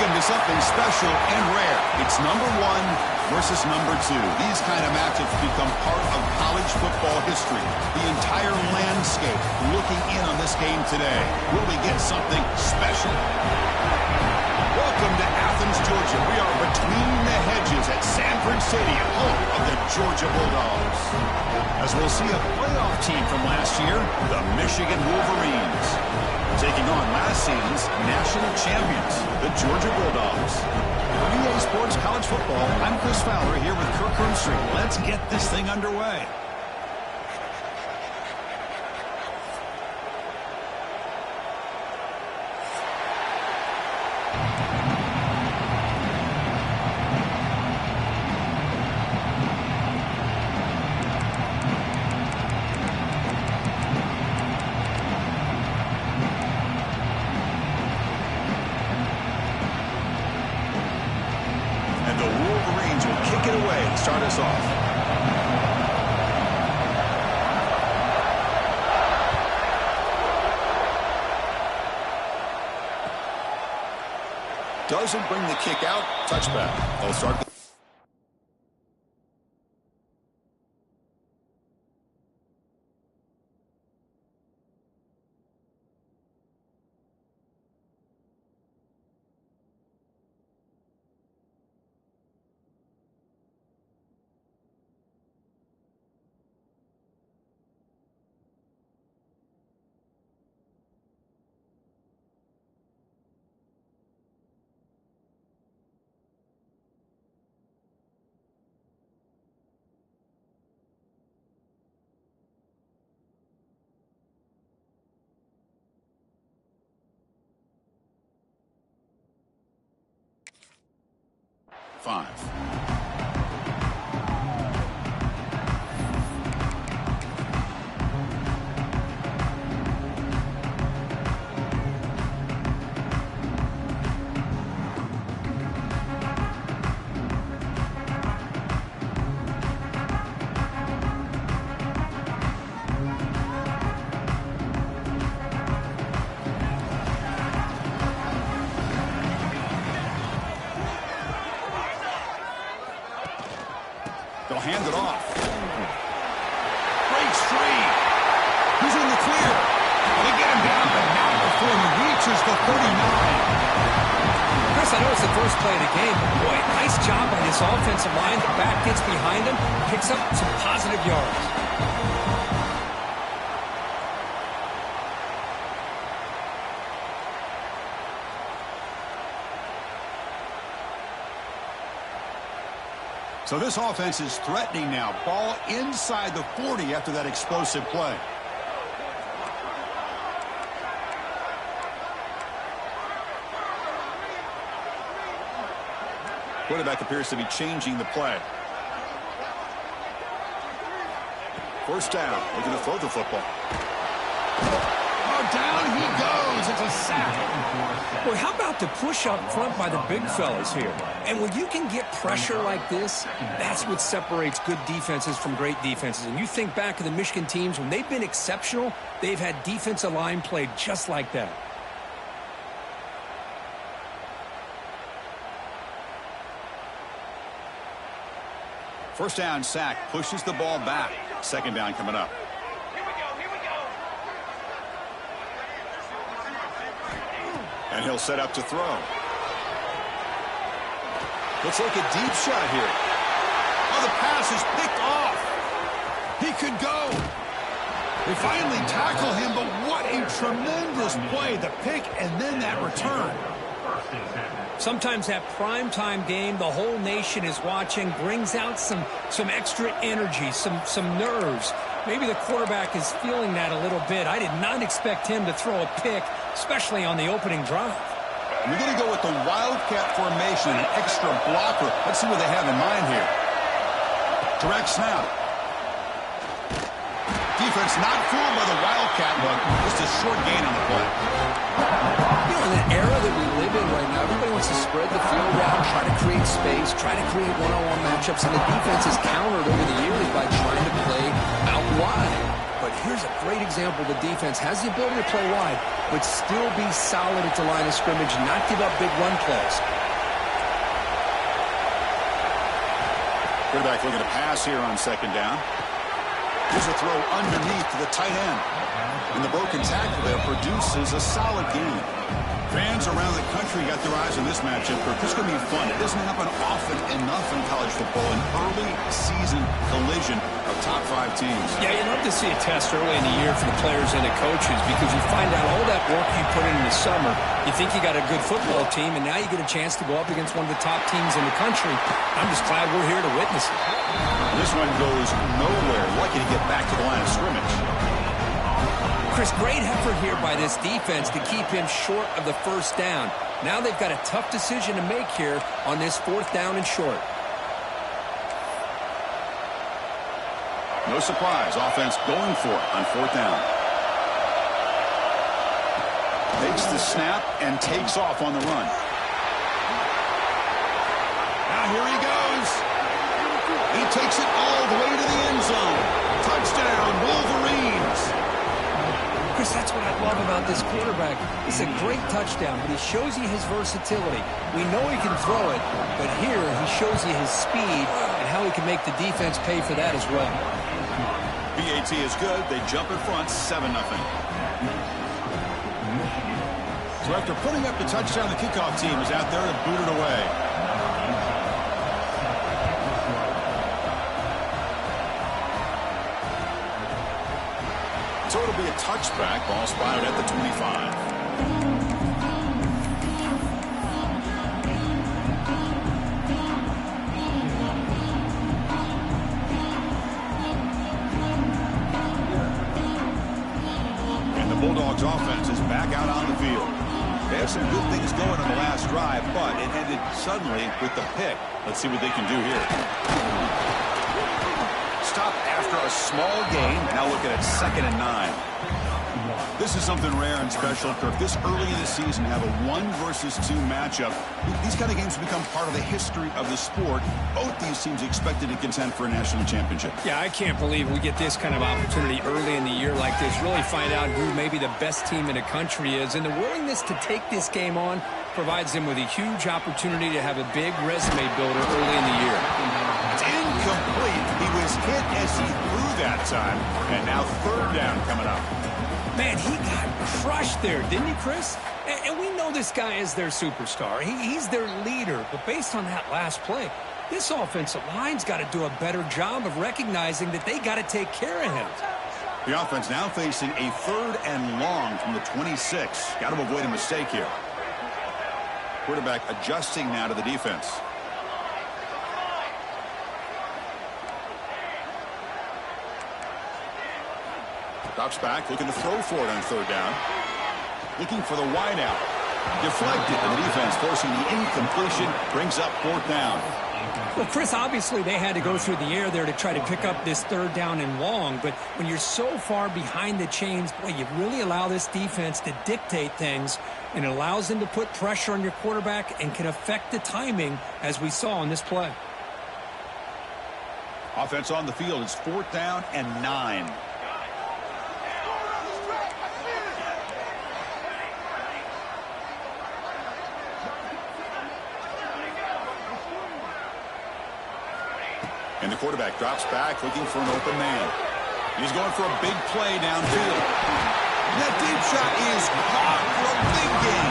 into something special and rare. It's number 1 versus number 2. These kind of matchups become part of college football history. The entire landscape looking in on this game today. Will we get something special? Welcome to Athens, Georgia. We are between the hedges at Sanford Stadium, home of the Georgia Bulldogs. As we'll see a playoff team from last year, the Michigan Wolverines, taking on last season's national champions, the Georgia Bulldogs. For EA Sports College Football, I'm Chris Fowler here with Kirk Herbstreit. Let's get this thing underway. Start us off. Doesn't bring the kick out. Touchback. They'll start. Five. They'll hand it off. Breaks free. He's in the clear. They get him down, but not before he reaches the 39. Chris, I know it's the first play of the game, but boy, nice job on this offensive line. The back gets behind him, picks up some positive yards. So this offense is threatening now. Ball inside the 40 after that explosive play. Quarterback appears to be changing the play. First down, looking to throw the football. Oh, down he goes. It's a sack. Boy, how about the push up front by the big fellas here? And when you can get pressure like this, that's what separates good defenses from great defenses. And you think back to the Michigan teams, when they've been exceptional, they've had defensive line played just like that. First down sack, pushes the ball back. Second down coming up. And he'll set up to throw. Looks like a deep shot here. Oh, the pass is picked off. He could go. They finally tackle him, but what a tremendous play. The pick and then that return. Sometimes that primetime game, the whole nation is watching, brings out some extra energy, some nerves. Maybe the quarterback is feeling that a little bit. I did not expect him to throw a pick, especially on the opening drive. We're going to go with the Wildcat formation, an extra blocker. Let's see what they have in mind here. Direct snap. Defense not fooled by the Wildcat, but just a short gain on the play. You know, in the era that we live in right now, everybody wants to spread the field out, try to create space, try to create one-on-one matchups, and the defense is countered over the years by trying to play out wide. But here's a great example. The defense has the ability to play wide, but still be solid at the line of scrimmage, not give up big run plays. Quarterback looking to pass here on second down. Here's a throw underneath to the tight end. And the broken tackle there produces a solid gain. Fans around the country got their eyes on this matchup. This is going to be fun. It doesn't happen often enough in college football. An early season collision of top 5 teams. Yeah, you love to see a test early in the year for the players and the coaches because you find out all that work you put in the summer. You think you got a good football team, and now you get a chance to go up against one of the top teams in the country. I'm just glad we're here to witness it. This one goes nowhere. Lucky to get back to the line of scrimmage. Chris, great effort here by this defense to keep him short of the first down. Now they've got a tough decision to make here on this 4th down and short. No surprise, offense going for it on 4th down. Takes the snap and takes off on the run. Now here he goes. He takes it all the way to the end zone. Touchdown, Wolverines. Chris, that's what I love about this quarterback. It's a great touchdown, but he shows you his versatility. We know he can throw it, but here he shows you his speed and how he can make the defense pay for that as well. BAT is good. They jump in front, 7-0. So after putting up the touchdown, the kickoff team is out there to boot it away. So it'll be a touchback. Ball spotted at the 25. And the Bulldogs offense is back out on the field. They have some good things going on the last drive, but it ended suddenly with the pick. Let's see what they can do here. Stop after a small gain. Now looking at 2nd and 9. This is something rare and special, Kirk. This early in the season, have a 1 versus 2 matchup. These kind of games become part of the history of the sport. Both these teams expected to contend for a national championship. Yeah, I can't believe we get this kind of opportunity early in the year like this. Really find out who maybe the best team in the country is. And the willingness to take this game on provides them with a huge opportunity to have a big resume builder early in the year. It's incomplete. He was hit as he threw that time. And now 3rd down coming up. Man, he got crushed there, didn't he, Chris? And we know this guy is their superstar. He's their leader. But based on that last play, this offensive line's got to do a better job of recognizing that they got to take care of him. The offense now facing a 3rd and long from the 26. Got to avoid a mistake here. Quarterback adjusting now to the defense. Drops back, looking to throw for it on 3rd down. Looking for the wide out. Deflected, and the defense forcing the incompletion. Brings up 4th down. Well, Chris, obviously they had to go through the air there to try to pick up this 3rd down and long. But when you're so far behind the chains, boy, you really allow this defense to dictate things. And it allows them to put pressure on your quarterback and can affect the timing, as we saw on this play. Offense on the field is 4th down and 9. And the quarterback drops back, looking for an open man. He's going for a big play downfield. And that deep shot is caught for a big gain.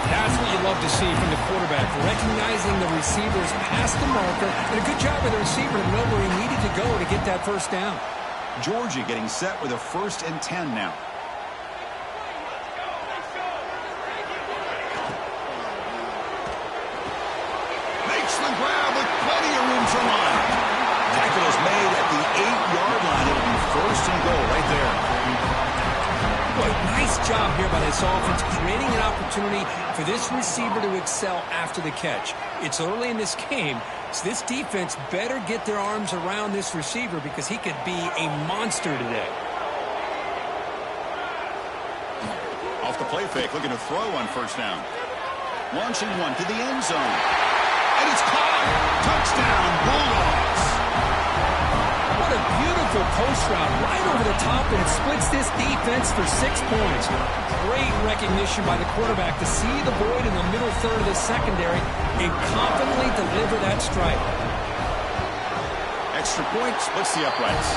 That's what you love to see from the quarterback, recognizing the receivers past the marker. And a good job of the receiver to know where he needed to go to get that 1st down. Georgia getting set with a 1st and 10 now. Makes the grab with plenty of room to run. Tackle is made at the 8-yard line. It'll be 1st and goal right there. Boy, nice job here by this offense, creating an opportunity for this receiver to excel after the catch. It's early in this game, so this defense better get their arms around this receiver because he could be a monster today. Off the play fake, looking to throw on 1st down. Launching one to the end zone. And it's caught. Touchdown, Bulldogs. What a beautiful post route right over the top, and it splits this defense for 6 points. Great recognition by the quarterback to see the void in the middle third of the secondary and confidently deliver that strike. Extra point splits the uprights.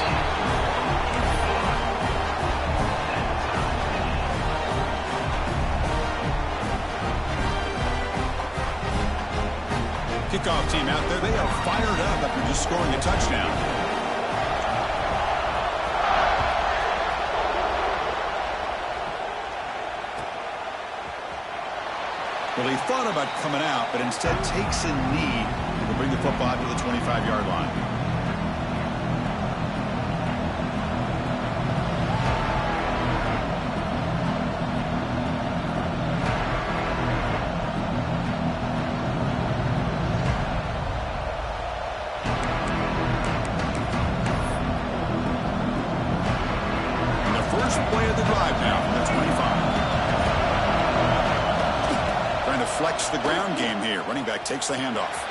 Kickoff team out there, they are fired up after just scoring a touchdown. Well, he thought about coming out, but instead takes a knee to bring the football out to the 25-yard line. First play of the drive now from the 25. Trying to flex the ground game here. Running back takes the handoff.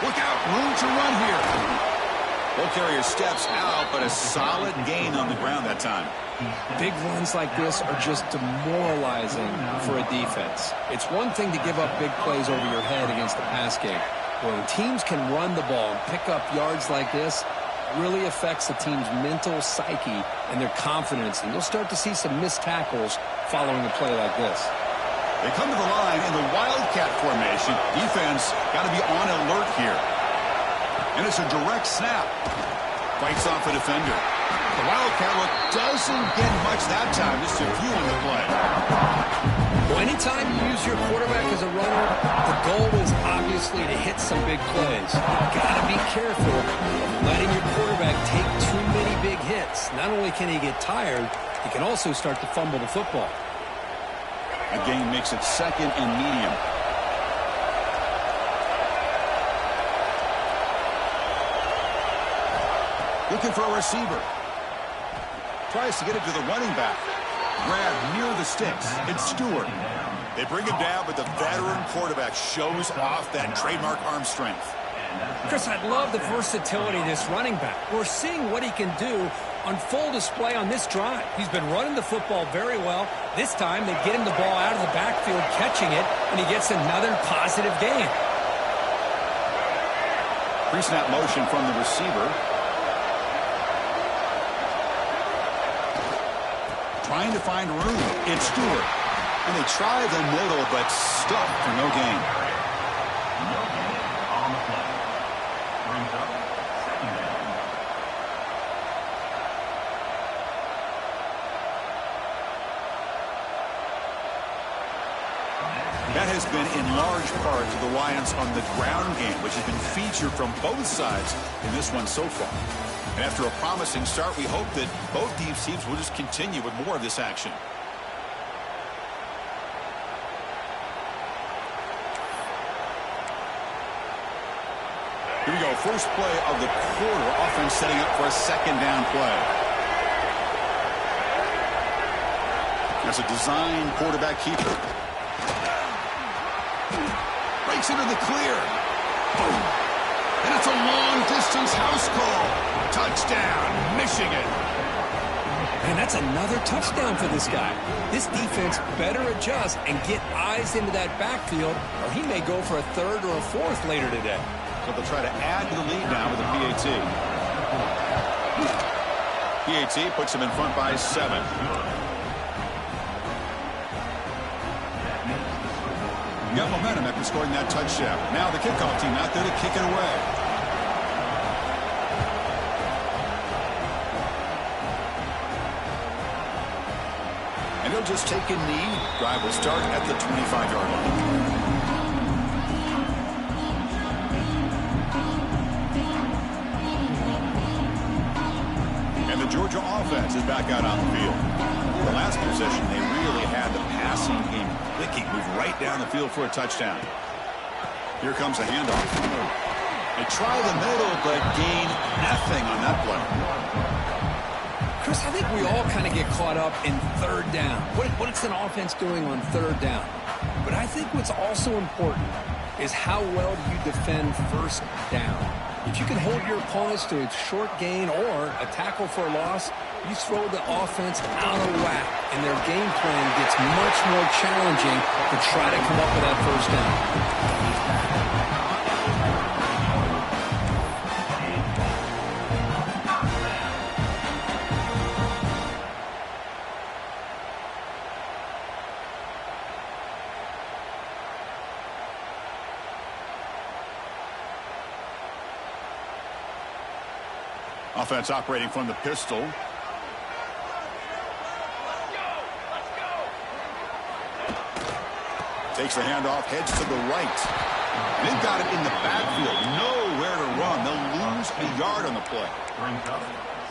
Look out, room to run here. Ball carrier steps out, but a solid gain on the ground that time. Big runs like this are just demoralizing for a defense. It's one thing to give up big plays over your head against the pass game. When teams can run the ball and pick up yards like this, really affects the team's mental psyche and their confidence, and you'll start to see some missed tackles following a play like this. They come to the line in the Wildcat formation. Defense got to be on alert here. And it's a direct snap. Fights off a defender. The Wildcat look doesn't get much that time, just a few on the play. Well, anytime you use your quarterback as a runner, the goal is obviously to hit some big plays. You've got to be careful of letting your quarterback take too many big hits. Not only can he get tired, he can also start to fumble the football. A gain makes it second and medium. Looking for a receiver. Tries to get it to the running back. Grab near the sticks. It's Stewart. They bring him down, but the veteran quarterback shows off that trademark arm strength. Chris, I love the versatility of this running back. We're seeing what he can do on full display on this drive. He's been running the football very well. This time, they get him the ball out of the backfield, catching it, and he gets another positive gain. Pre-snap motion from the receiver. Trying to find room. It's Stewart. And they try the middle, but stuck for no gain. On the play. Brings up second down. That has been in large part to the reliance on the ground game, which has been featured from both sides in this one so far. And after a promising start, we hope that both these teams will just continue with more of this action. Here we go. First play of the quarter. Offense setting up for a second down play. That's a design quarterback keeper. Breaks into the clear. Boom. And it's a long-distance house call. Touchdown, Michigan. And that's another touchdown for this guy. This defense better adjust and get eyes into that backfield, or he may go for a third or a fourth later today. So they'll try to add to the lead now with a PAT. PAT puts him in front by 7. Got momentum after scoring that touchdown. Now the kickoff team out there to kick it away. And he'll just take a knee. Drive will start at the 25-yard line. And the Georgia offense is back out on the field. The last possession, they really had the passing game clicking, move right down the field for a touchdown. Here comes a handoff. They try the middle, but gain nothing on that play. Chris, I think we all kind of get caught up in third down. What's an offense doing on third down? But I think what's also important is how well do you defend first down. If you can hold your opponents to a short gain or a tackle for a loss, you throw the offense out of whack, and their game plan gets much more challenging to try to come up with that first down. Offense operating from the pistol. Takes the handoff, heads to the right. They've got it in the backfield. Nowhere to run. They'll lose a yard on the play.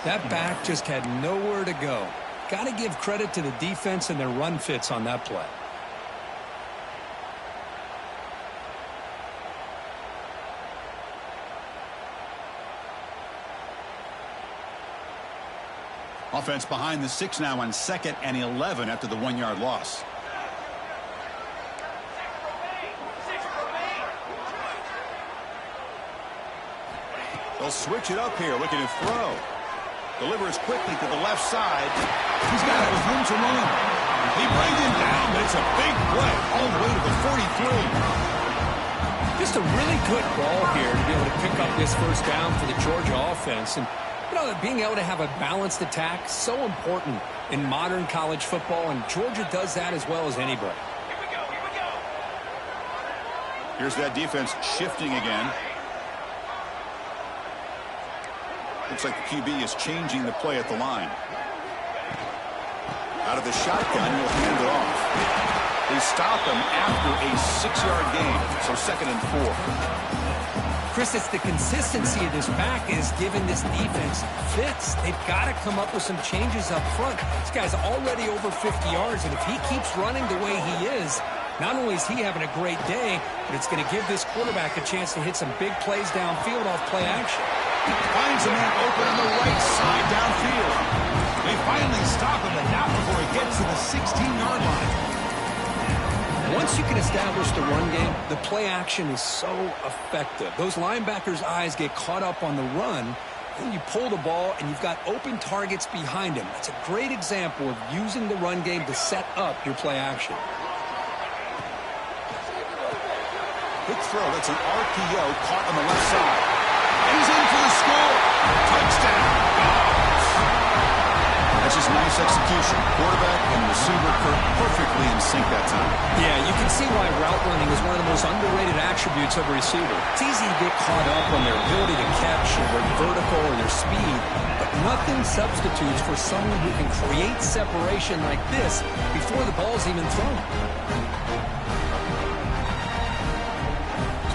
That back just had nowhere to go. Got to give credit to the defense and their run fits on that play. Offense behind the 6 now on 2nd and 11 after the 1-yard loss. They'll switch it up here, looking to throw. Delivers quickly to the left side. He's got it with room to run. He brings him down, but it's a big play all the way to the 43. Just a really good ball here to be able to pick up this first down for the Georgia offense. And you know, being able to have a balanced attack, so important in modern college football, and Georgia does that as well as anybody. Here's that defense shifting again. Looks like the QB is changing the play at the line. Out of the shotgun, he'll hand it off. They stop him after a 6-yard gain, so 2nd and 4. Chris, it's the consistency of this back is giving this defense fits. They've got to come up with some changes up front. This guy's already over 50 yards, and if he keeps running the way he is, not only is he having a great day, but it's going to give this quarterback a chance to hit some big plays downfield off play action. Finds a man open on the right side downfield. They finally stop him, but not before he gets to the 16-yard line. Once you can establish the run game, the play action is so effective. Those linebackers' eyes get caught up on the run, and you pull the ball, and you've got open targets behind him. It's a great example of using the run game to set up your play action. Quick throw. That's an RPO caught on the left side. He's in for the score. Touchdown. That's just nice execution. Quarterback and receiver perfectly in sync that time. Yeah, you can see why route running is one of the most underrated attributes of a receiver. It's easy to get caught up on their ability to catch or their vertical or their speed, but nothing substitutes for someone who can create separation like this before the ball's even thrown.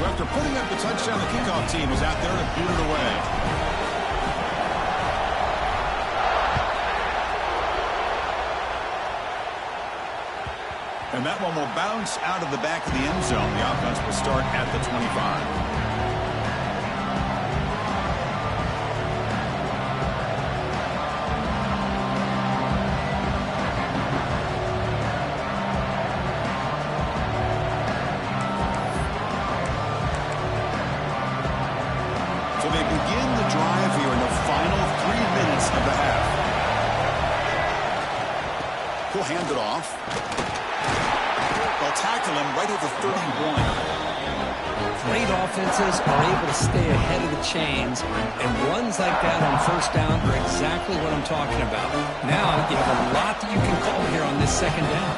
So after putting up the touchdown, the kickoff team was out there to boot it away. And that one will bounce out of the back of the end zone. The offense will start at the 25. So they begin the drive here in the final 3 minutes of the half. He'll hand it off. They'll tackle him right at the 31. Great offenses are able to stay ahead of the chains, and runs like that on first down are exactly what I'm talking about. Now you have a lot that you can call here on this second down.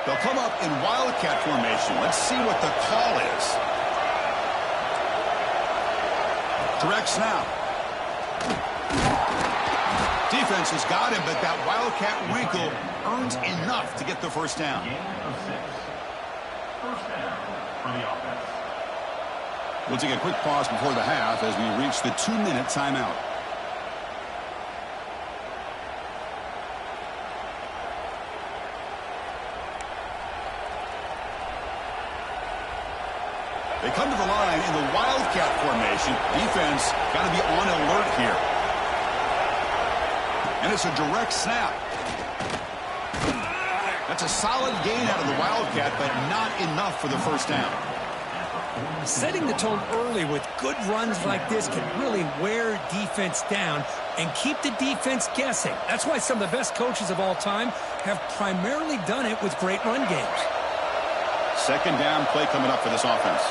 They'll come up in wildcat formation. Let's see what the call is. Direct snap. Defense has got him, but that wildcat wrinkle earns enough to get the first down. Gain of 6. First down for the offense. We'll take a quick pause before the half as we reach the 2-minute timeout. They come to the line in the wildcat formation. Defense got to be on alert here. And it's a direct snap. That's a solid gain out of the Wildcat, but not enough for the first down. Setting the tone early with good runs like this can really wear defense down and keep the defense guessing. That's why some of the best coaches of all time have primarily done it with great run games. Second down play coming up for this offense.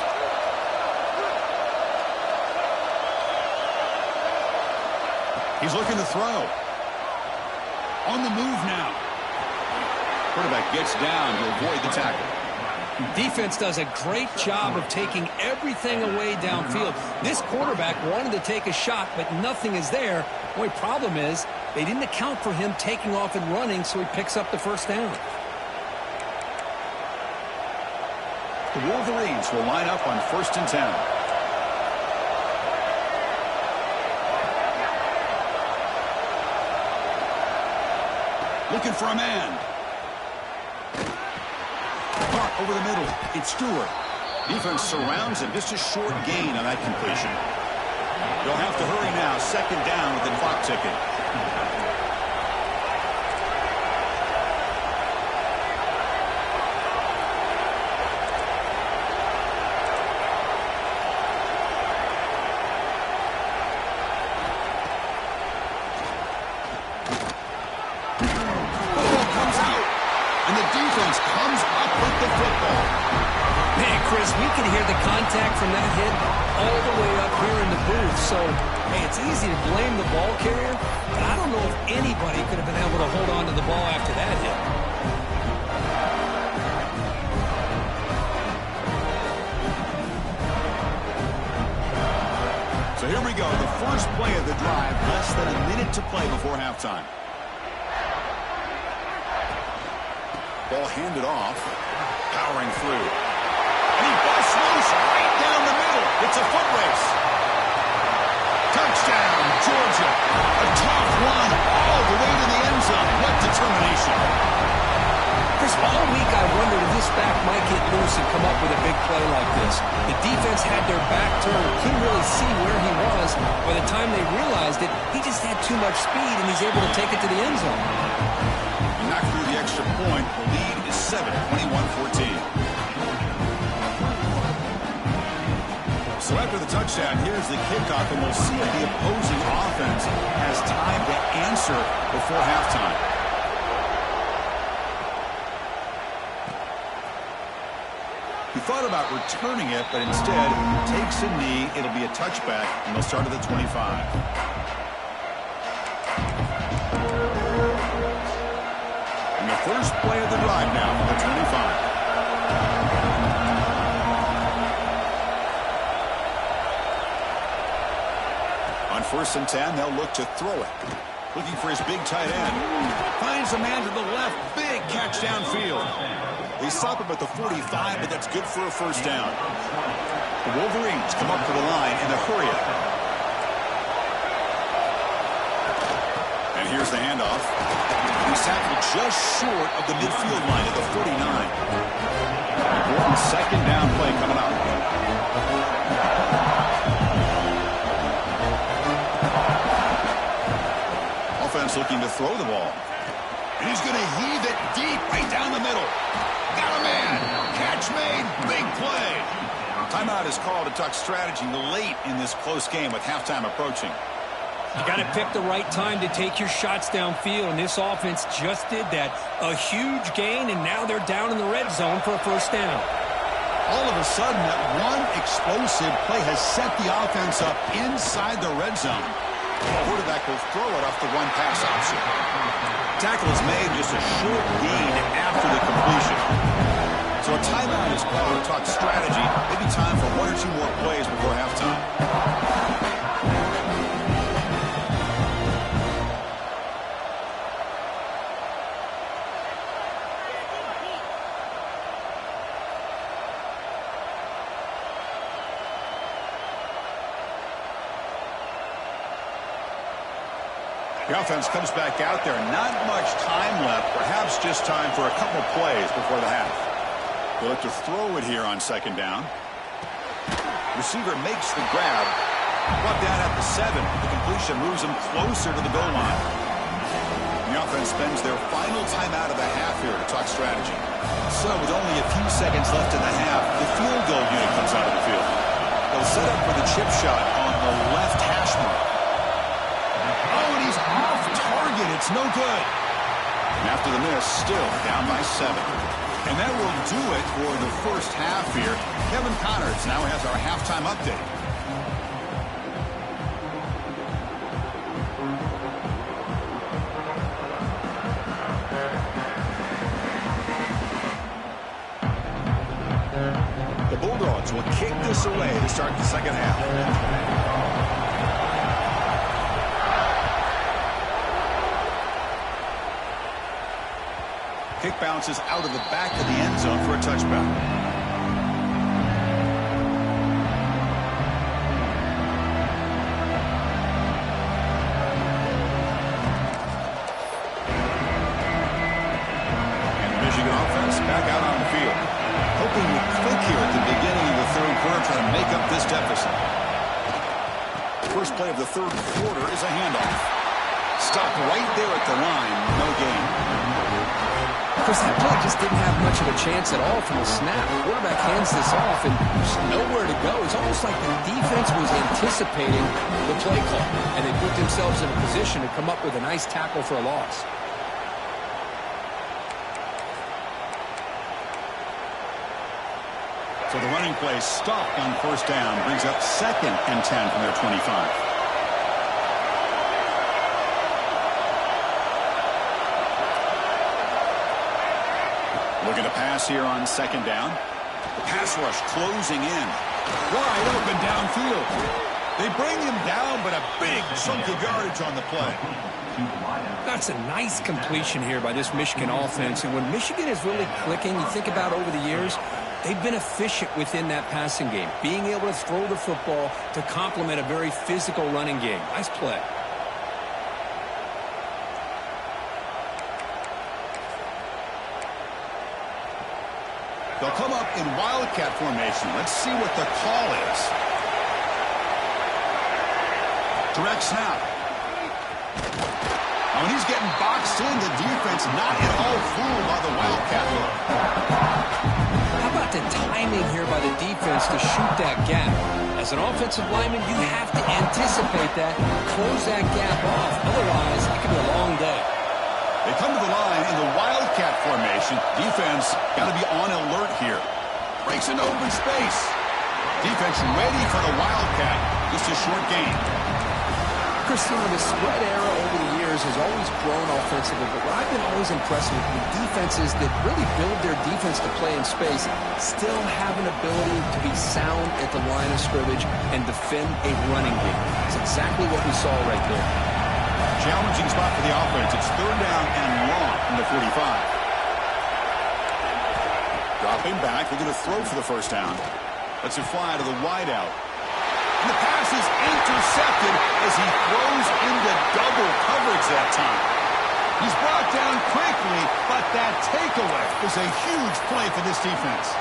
He's looking to throw. On the move now. Quarterback gets down to avoid the tackle. Defense does a great job of taking everything away downfield. This quarterback wanted to take a shot, but nothing is there. The only problem is they didn't account for him taking off and running, so he picks up the first down. The Wolverines will line up on 1st and 10. Looking for a man. Caught over the middle. It's Stewart. Defense surrounds him. Just a short gain on that completion. They'll have to hurry now. Second down with the clock ticking. From that hit all the way up here in the booth. So, hey, it's easy to blame the ball carrier, but I don't know if anybody could have been able to hold on to the ball after that hit. So here we go, the first play of the drive, less than a minute to play before halftime. Ball handed off, powering through. And he busts loose right down the middle. It's a foot race. Touchdown, Georgia. A tough one all the way to the end zone. What determination. Chris, all week I wondered if this back might get loose and come up with a big play like this. The defense had their back turned. Couldn't really see where he was. By the time they realized it, he just had too much speed, and he's able to take it to the end zone. He knocked through the extra point. The lead is 7, 21-14. So after the touchdown, here's the kickoff, and we'll see if the opposing offense has time to answer before halftime. He thought about returning it, but instead takes a knee. It'll be a touchback, and they'll start at the 25. And the first play of the drive now from the 25. On 1st and 10, they'll look to throw it. Looking for his big tight end. Finds a man to the left. Big catch downfield. They stop him at the 45, but that's good for a first down. The Wolverines come up to the line in a hurry up. And here's the handoff. He's tackled just short of the midfield line at the 49. Important second down play coming up. Offense looking to throw the ball. And he's going to heave it deep right down the middle. Got a man. Catch made. Big play. Timeout is called to talk strategy late in this close game with halftime approaching. You got to pick the right time to take your shots downfield, and this offense just did that. A huge gain, and now they're down in the red zone for a first down. All of a sudden, that one explosive play has set the offense up inside the red zone. The quarterback will throw it off the one pass option. Tackle is made, just a short gain after the completion. So a timeout is called to talk strategy. Maybe time for one or two more plays before halftime. The offense comes back out there. Not much time left. Perhaps just time for a couple plays before the half. They'll look to throw it here on second down. Receiver makes the grab. Brought down at the 7. The completion moves him closer to the goal line. The offense spends their final timeout of the half here to talk strategy. So with only a few seconds left in the half, the field goal unit comes out of the field. They'll set up for the chip shot on the left hash mark. Oh, and he's off target. It's no good. And after the miss, still down by 7. And that will do it for the first half here. Kevin Connors now has our halftime update. The Bulldogs will kick this away to start the second half. Kick bounces out of the back of the end zone for a touchback. And the Michigan offense back out on the field. Hoping to click here at the beginning of the third quarter, trying to make up this deficit. First play of the third quarter is a handoff. Stop right there at the line, no gain. Chris, that play just didn't have much of a chance at all from the snap. The quarterback hands this off and there's nowhere to go. It's almost like the defense was anticipating the play call, and they put themselves in a position to come up with a nice tackle for a loss. So the running play stopped on first down, brings up 2nd and 10 from their 25. Looking to pass here on 2nd down. The pass rush closing in. Wide open downfield. They bring him down, but a big chunk of yardage on the play. That's a nice completion here by this Michigan offense. And when Michigan is really clicking, you think about over the years, they've been efficient within that passing game, being able to throw the football to complement a very physical running game. Nice play. They'll come up in Wildcat formation. Let's see what the call is. Direct snap. When he's getting boxed in, the defense not at all fooled by the Wildcat look. How about the timing here by the defense to shoot that gap? As an offensive lineman, you have to anticipate that, close that gap off. Otherwise, it could be a long day. They come to the line in the Wildcat formation. Defense got to be on alert here. Breaks into open space. Defense ready for the Wildcat. Just a short gain. Christina, the spread era over the years has always grown offensively, but what I've been always impressed with defenses that really build their defense to play in space still have an ability to be sound at the line of scrimmage and defend a running game. It's exactly what we saw right there. Challenging spot for the offense. It's 3rd down and long from the 45. Dropping back, looking to throw for the first down. Lets it fly to the wideout. And the pass is intercepted as he throws into double coverage that time. He's brought down quickly, but that takeaway is a huge play for this defense.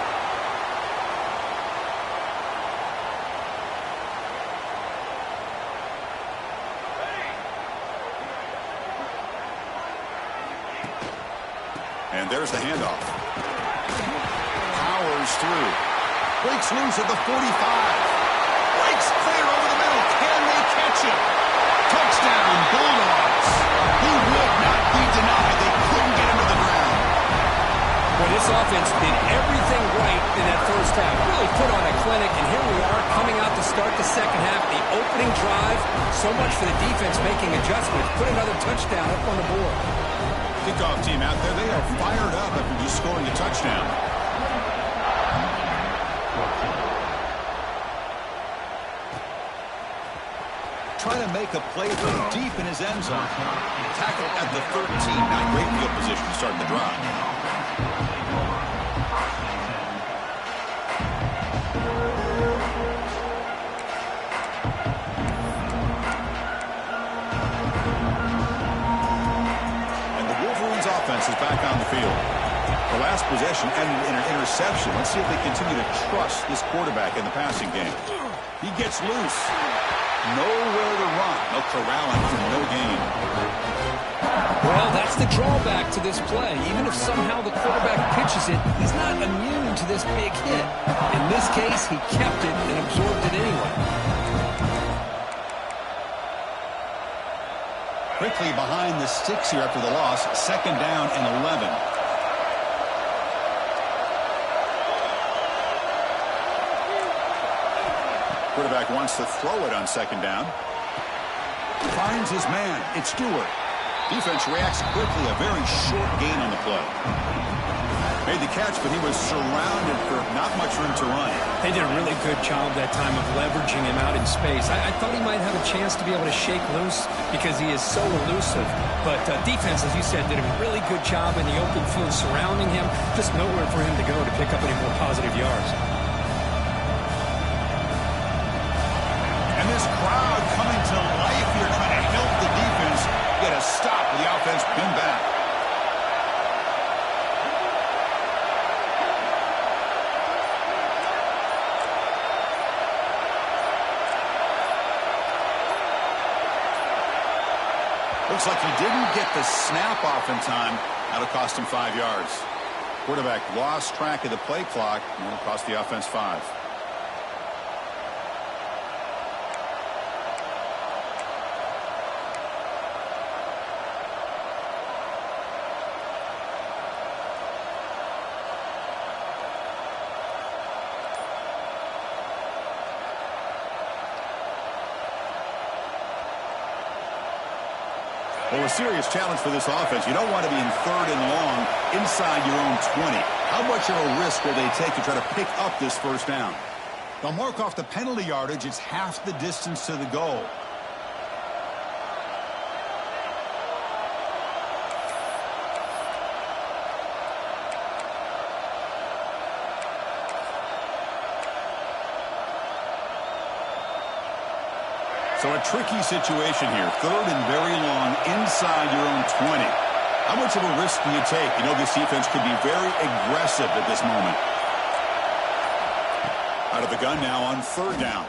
And there's the handoff. Powers through. Breaks loose at the 45. Breaks clear over the middle. Can they catch him? Touchdown, Bulldogs. He would not be denied. They couldn't get him to the ground. Well, this offense did everything right in that first half. Really put on a clinic, and here we are coming out to start the second half. The opening drive, so much for the defense making adjustments. Put another touchdown up on the board. Kickoff team out there, they are fired up after just scoring a touchdown. Trying to make a play from deep in his end zone. Tackled at the 13. Not great field position to start the drive. Offense is back on the field. The last possession ended in an interception. Let's see if they continue to trust this quarterback in the passing game. He gets loose. Nowhere to run. They'll corral him for no gain. Well, that's the drawback to this play. Even if somehow the quarterback pitches it, he's not immune to this big hit. In this case, he kept it and absorbed it anyway. Quickly behind the sticks here after the loss. 2nd down and 11. Quarterback wants to throw it on 2nd down. Finds his man. It's Stewart. Defense reacts quickly. A very short gain on the play. Made the catch, but he was surrounded for not much room to run. They did a really good job that time of leveraging him out in space. I thought he might have a chance to be able to shake loose because he is so elusive. But defense, as you said, did a really good job in the open field surrounding him. Just nowhere for him to go to pick up any more positive yards. And this crowd coming to life here, trying to help the defense get a stop with the offense pinned back. Looks like he didn't get the snap off in time. That'll cost him 5 yards. Quarterback lost track of the play clock, and it'll cost the offense 5. Well, a serious challenge for this offense. You don't want to be in 3rd and long inside your own 20. How much of a risk will they take to try to pick up this 1st down? They'll mark off the penalty yardage. It's half the distance to the goal. So a tricky situation here. 3rd and very long inside your own 20. How much of a risk do you take? You know, this defense could be very aggressive at this moment. Out of the gun now on 3rd down.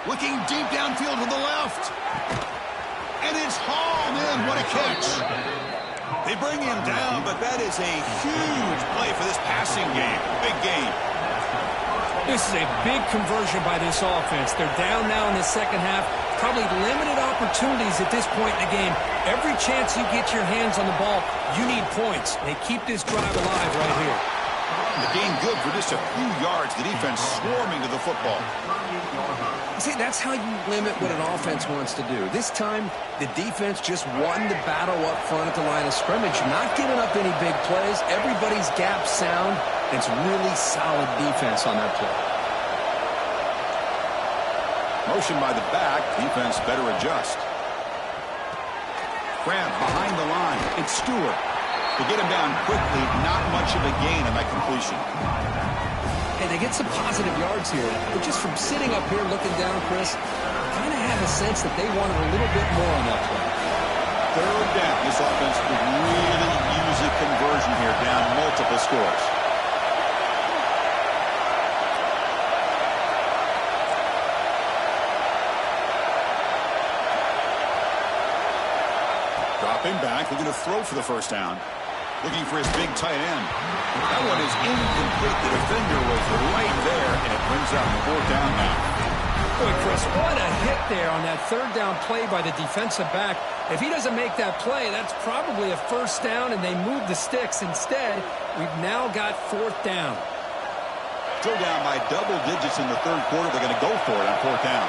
Looking deep downfield to the left. And it's hauled in. What a catch. They bring him down, but that is a huge play for this passing game. Big game. This is a big conversion by this offense. They're down now in the 2nd half. Probably limited opportunities at this point in the game. Every chance you get your hands on the ball, you need points. They keep this drive alive right here. The game good for just a few yards. The defense swarming to the football. See, that's how you limit what an offense wants to do. This time, the defense just won the battle up front at the line of scrimmage. Not giving up any big plays. Everybody's gap sound. It's really solid defense on that play. Motion by the back. Defense better adjust. Grab behind the line. It's Stewart. To get him down quickly, not much of a gain on that completion. Hey, they get some positive yards here. But just from sitting up here looking down, Chris, I kind of have a sense that they wanted a little bit more on that play. 3rd down. This offense could really use a conversion here, down multiple scores. Dropping back, looking to throw for the 1st down. Looking for his big tight end. That one is incomplete. The defender was right there, and it brings up 4th down now. Boy, Chris, what a hit there on that 3rd down play by the defensive back. If he doesn't make that play, that's probably a 1st down, and they move the sticks. Instead, we've now got 4th down. Still down by double digits in the 3rd quarter. They're going to go for it on 4th down.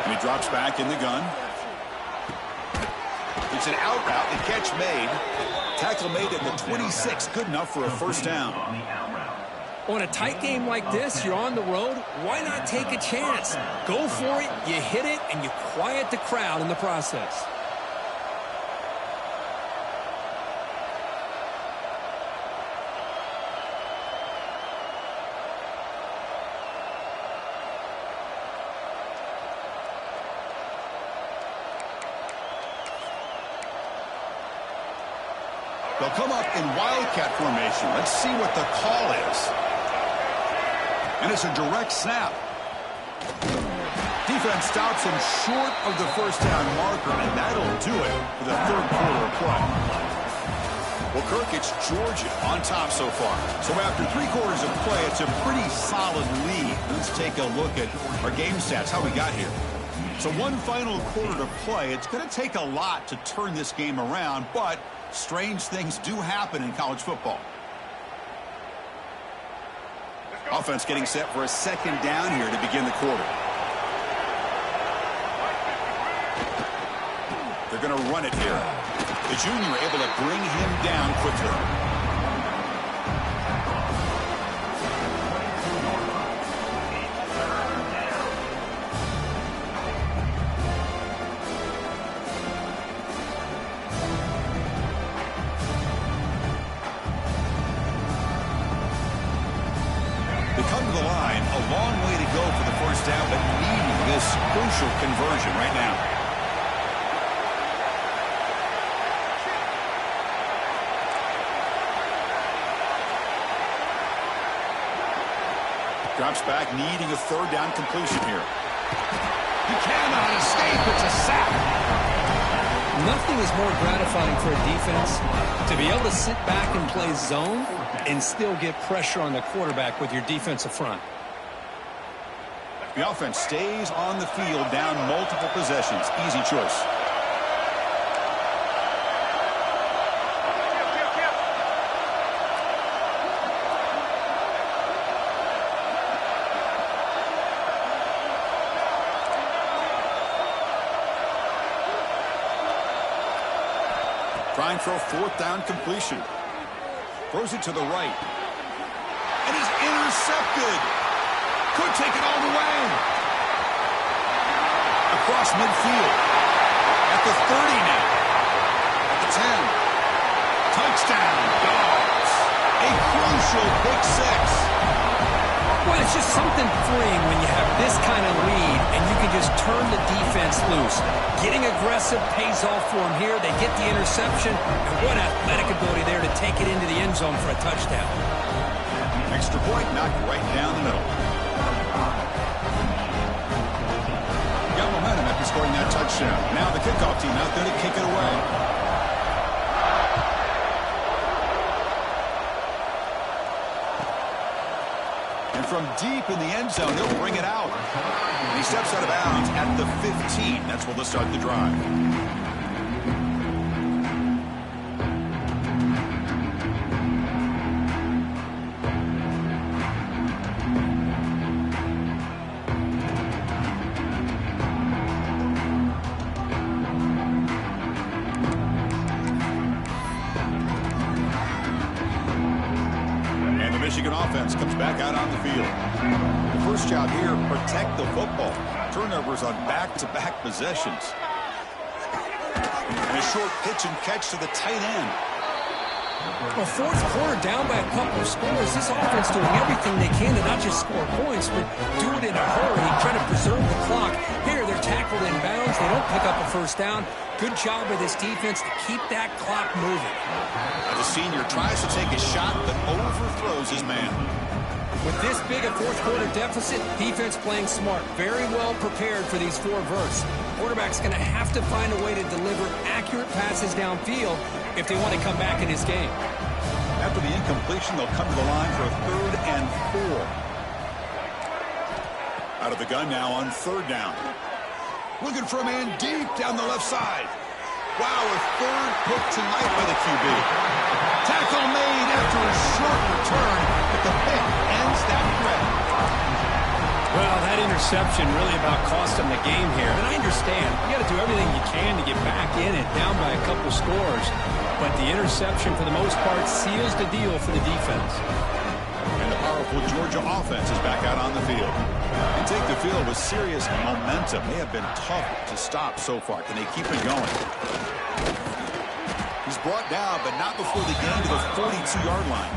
And he drops back in the gun. It's an out route. The catch made. Tackle made at the 26. Good enough for a 1st down. On a tight game like this, you're on the road. Why not take a chance? Go for it, you hit it, and you quiet the crowd in the process. They'll come up in wildcat formation. Let's see what the call is. And it's a direct snap. Defense stops him short of the first down marker, and that'll do it for the third quarter of play. Well, Kirk, it's Georgia on top so far. So after 3 quarters of play, it's a pretty solid lead. Let's take a look at our game stats, how we got here. So 1 final quarter to play. It's going to take a lot to turn this game around, but strange things do happen in college football. Offense getting set for a second down here to begin the quarter. They're going to run it here. The junior able to bring him down quickly. They come to the line, a long way to go for the first down, but needing this crucial conversion right now. Drops back, needing a third down completion here. He cannot escape. It's a sack. Nothing is more gratifying for a defense to be able to sit back and play zone and still get pressure on the quarterback with your defensive front. The offense stays on the field down multiple possessions. Easy choice. Trying for a fourth down completion. Throws it to the right. And he's intercepted. Could take it all the way. Across midfield. At the 30 now. At the 10. Touchdown, Dogs. A crucial pick six. Well, it's just something freeing when you have this kind of lead and you can just turn the defense loose. Getting aggressive pays off for them here. They get the interception, and what athletic ability there to take it into the end zone for a touchdown. Extra point knocked right down the middle. Got momentum after scoring that touchdown. Now the kickoff team out there to kick it away. And from deep in the end zone, he'll bring it out. And he steps out of bounds at the 15. That's where they'll start the drive. Michigan offense comes back out on the field. The first job here, protect the football. Turnovers on back-to-back possessions. And a short pitch and catch to the tight end. Well, fourth quarter down by a couple of scores. This offense doing everything they can to not just score points, but do it in a hurry, trying to preserve the clock. Here, they're tackled in bounds. They don't pick up a first down. Good job by this defense to keep that clock moving. The senior tries to take a shot, but overthrows his man. With this big a fourth quarter deficit, defense playing smart. Very well prepared for these 4 verts. Quarterback's going to have to find a way to deliver accurate passes downfield if they want to come back in this game. After the incompletion, they'll come to the line for a 3rd and 4. Out of the gun now on 3rd down. Looking for a man deep down the left side. Wow, a 3rd pick tonight by the QB. Tackle made after a short return, but the pick ends that threat. Well, that interception really about cost them the game here. And I understand, you got to do everything you can to get back in it, down by a couple scores. But the interception, for the most part, seals the deal for the defense. And the powerful Georgia offense is back out on the field. They take the field with serious momentum. They have been tough to stop so far. Can they keep it going? He's brought down, but not before they get to the 42-yard line.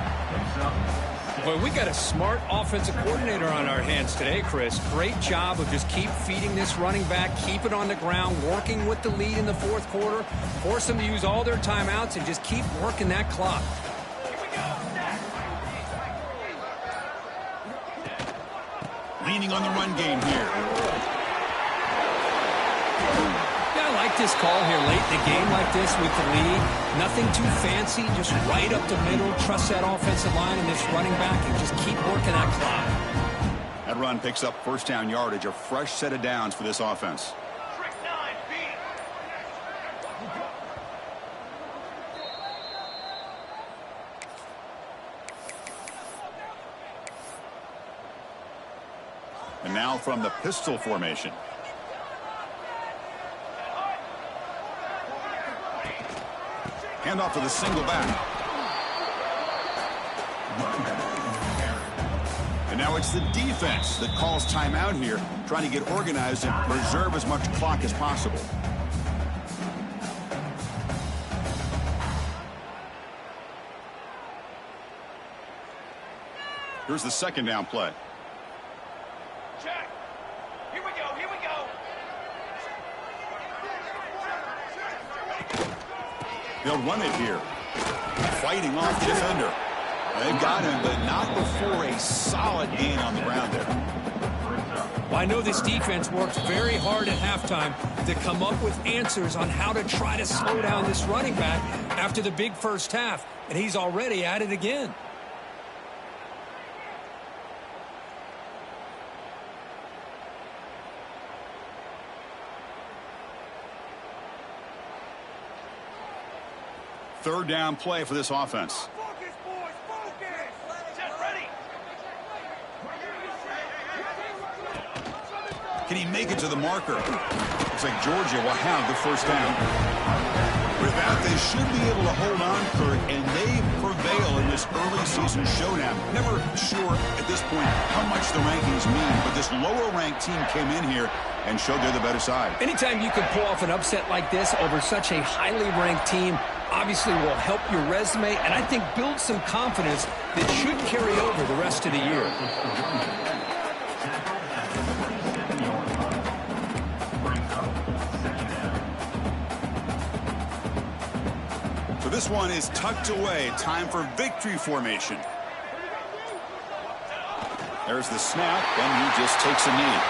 Well, we got a smart offensive coordinator on our hands today, Chris. Great job of just keep feeding this running back, keep it on the ground, working with the lead in the fourth quarter, force them to use all their timeouts, and just keep working that clock. Leaning on the run game here. Yeah, I like this call here late in the game like this with the lead. Nothing too fancy, just right up the middle. Trust that offensive line and this running back and just keep working that clock. That run picks up first down yardage, a fresh set of downs for this offense. And now from the pistol formation. Hand off to the single back. And now it's the defense that calls timeout here, trying to get organized and preserve as much clock as possible. Here's the second down play. Check. Here we go. Here we go. They'll run it here. Fighting off the defender. They've got him, but not before a solid gain on the ground there. Well, I know this defense worked very hard at halftime to come up with answers on how to try to slow down this running back after the big first half, and he's already at it again. Third down play for this offense. Focus, boys. Focus. Set ready. Can he make it to the marker? Looks like Georgia will have the first down. With that, they should be able to hold on, Kurt, and they prevail in this early season showdown. Never sure at this point how much the rankings mean, but this lower-ranked team came in here and showed they're the better side. Anytime you can pull off an upset like this over such a highly ranked team, obviously will help your resume and I think build some confidence that should carry over the rest of the year. So this one is tucked away. Time for victory formation. There's the snap, and he just takes a knee.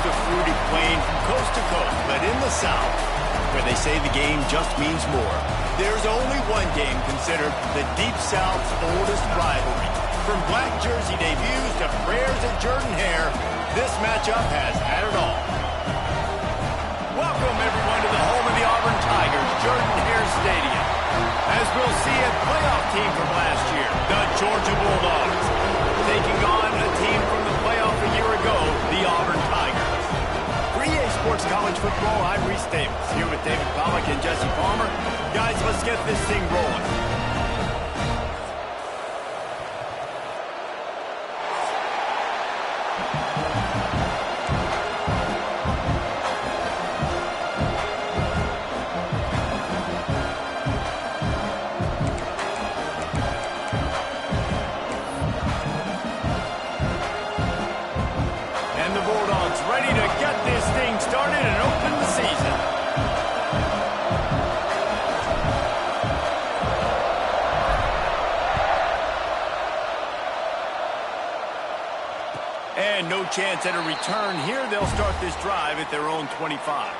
the fruity plain from coast to coast, but in the South, where they say the game just means more, there's only one game considered the Deep South's oldest rivalry. From black jersey debuts to prayers at Jordan-Hare, this matchup has had it all. Welcome, everyone, to the home of the Auburn Tigers, Jordan-Hare Stadium. As we'll see a playoff team from last year, the Georgia Bulldogs, taking on a team from the playoff a year ago, the Auburn Tigers. For EA Sports College Football, I'm Reese Davis, here with David Pollack and Jesse Palmer. Guys, let's get this thing rolling. Ready to get this thing started and open the season. And no chance at a return here. They'll start this drive at their own 25.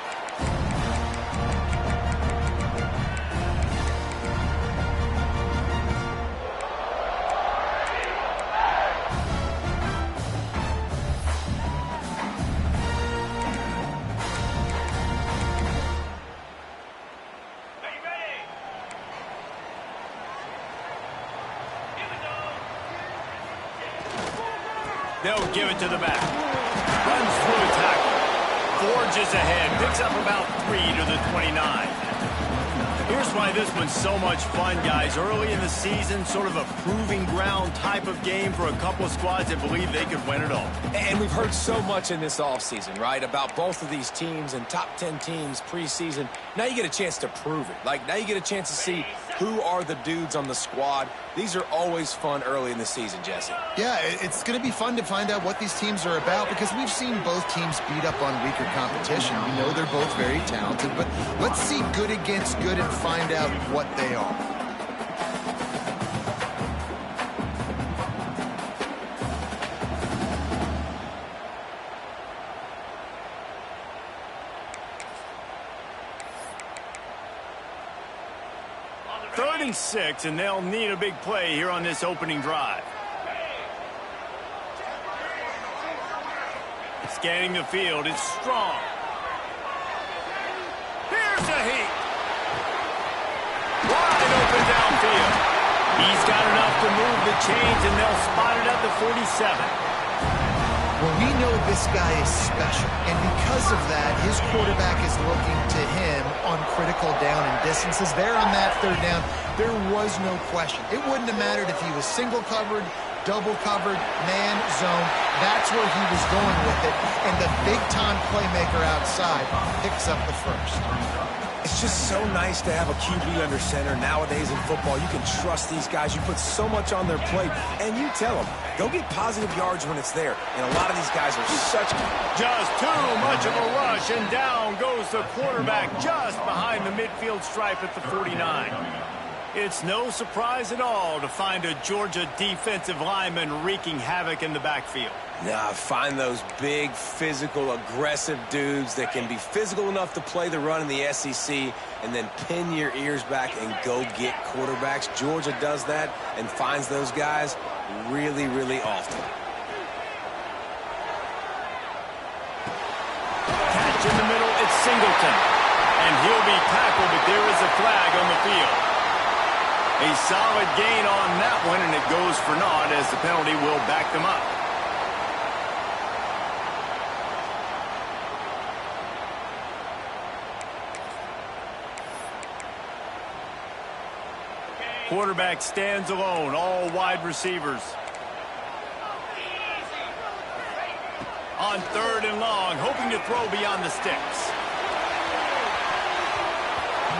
They'll give it to the back. Runs through a tackle. Forges ahead. Picks up about 3 to the 29. Here's why this one's so much fun, guys. Early in the season, sort of a proving ground type of game for a couple of squads that believe they could win it all. And we've heard so much in this offseason, right, about both of these teams and top 10 teams preseason. Now you get a chance to prove it. Like, now you get a chance to see who are the dudes on the squad. These are always fun early in the season, Jesse. Yeah, it's going to be fun to find out what these teams are about because we've seen both teams beat up on weaker competition. We know they're both very talented, but let's see good against good and find out what they are. Third and 6, and they'll need a big play here on this opening drive. Scanning the field, it's Strong. Here's a heat. Wide open downfield. He's got enough to move the chains, and they'll spot it at the 47. Well, we know this guy is special, and because of that, his quarterback is looking to him on critical down and distances. There on that third down, there was no question. It wouldn't have mattered if he was single covered, double covered, man, zone. That's where he was going with it, and the big-time playmaker outside picks up the first. It's just so nice to have a QB under center nowadays in football. You can trust these guys. You put so much on their plate, and you tell them, go get positive yards when it's there. And a lot of these guys are such... Just too much of a rush, and down goes the quarterback just behind the midfield stripe at the 49. It's no surprise at all to find a Georgia defensive lineman wreaking havoc in the backfield. Nah, find those big, physical, aggressive dudes that can be physical enough to play the run in the SEC and then pin your ears back and go get quarterbacks. Georgia does that and finds those guys really, really often. Catch in the middle, it's Singleton. And he'll be tackled, but there is a flag on the field. A solid gain on that one, and it goes for naught as the penalty will back them up. Quarterback stands alone, all wide receivers. On third and long, hoping to throw beyond the sticks.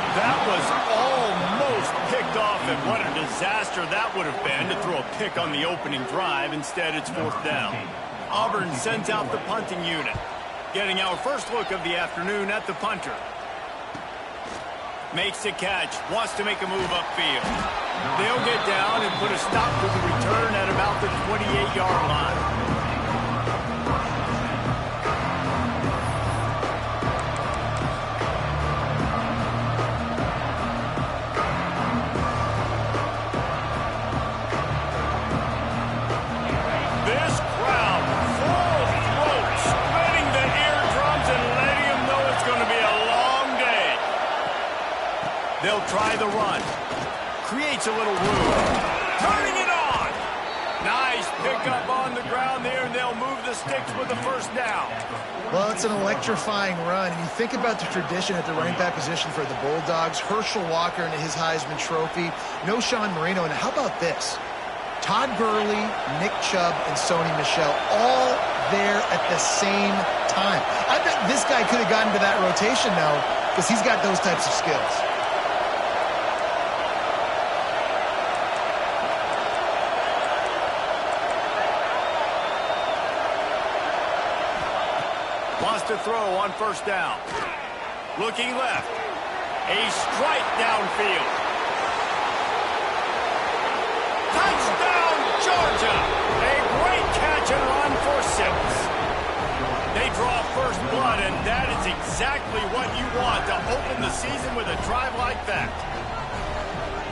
That was almost picked off, and what a disaster that would have been to throw a pick on the opening drive. Instead, it's fourth down. Auburn sends out the punting unit. Getting our first look of the afternoon at the punter. Makes the catch, wants to make a move upfield. They'll get down and put a stop to the return at about the 28-yard line. They'll try the run. Creates a little room. Turning it on. Nice pickup on the ground there, and they'll move the sticks with the first down. Well, it's an electrifying run. And you think about the tradition at the running back position for the Bulldogs. Herschel Walker and his Heisman Trophy. No Sean Marino. And how about this? Todd Gurley, Nick Chubb, and Sony Michel all there at the same time. I bet this guy could have gotten to that rotation now because he's got those types of skills. Wants to throw on first down. Looking left. A strike downfield. Touchdown, Georgia! A great catch and run for 6. They draw first blood, and that is exactly what you want to open the season with a drive like that.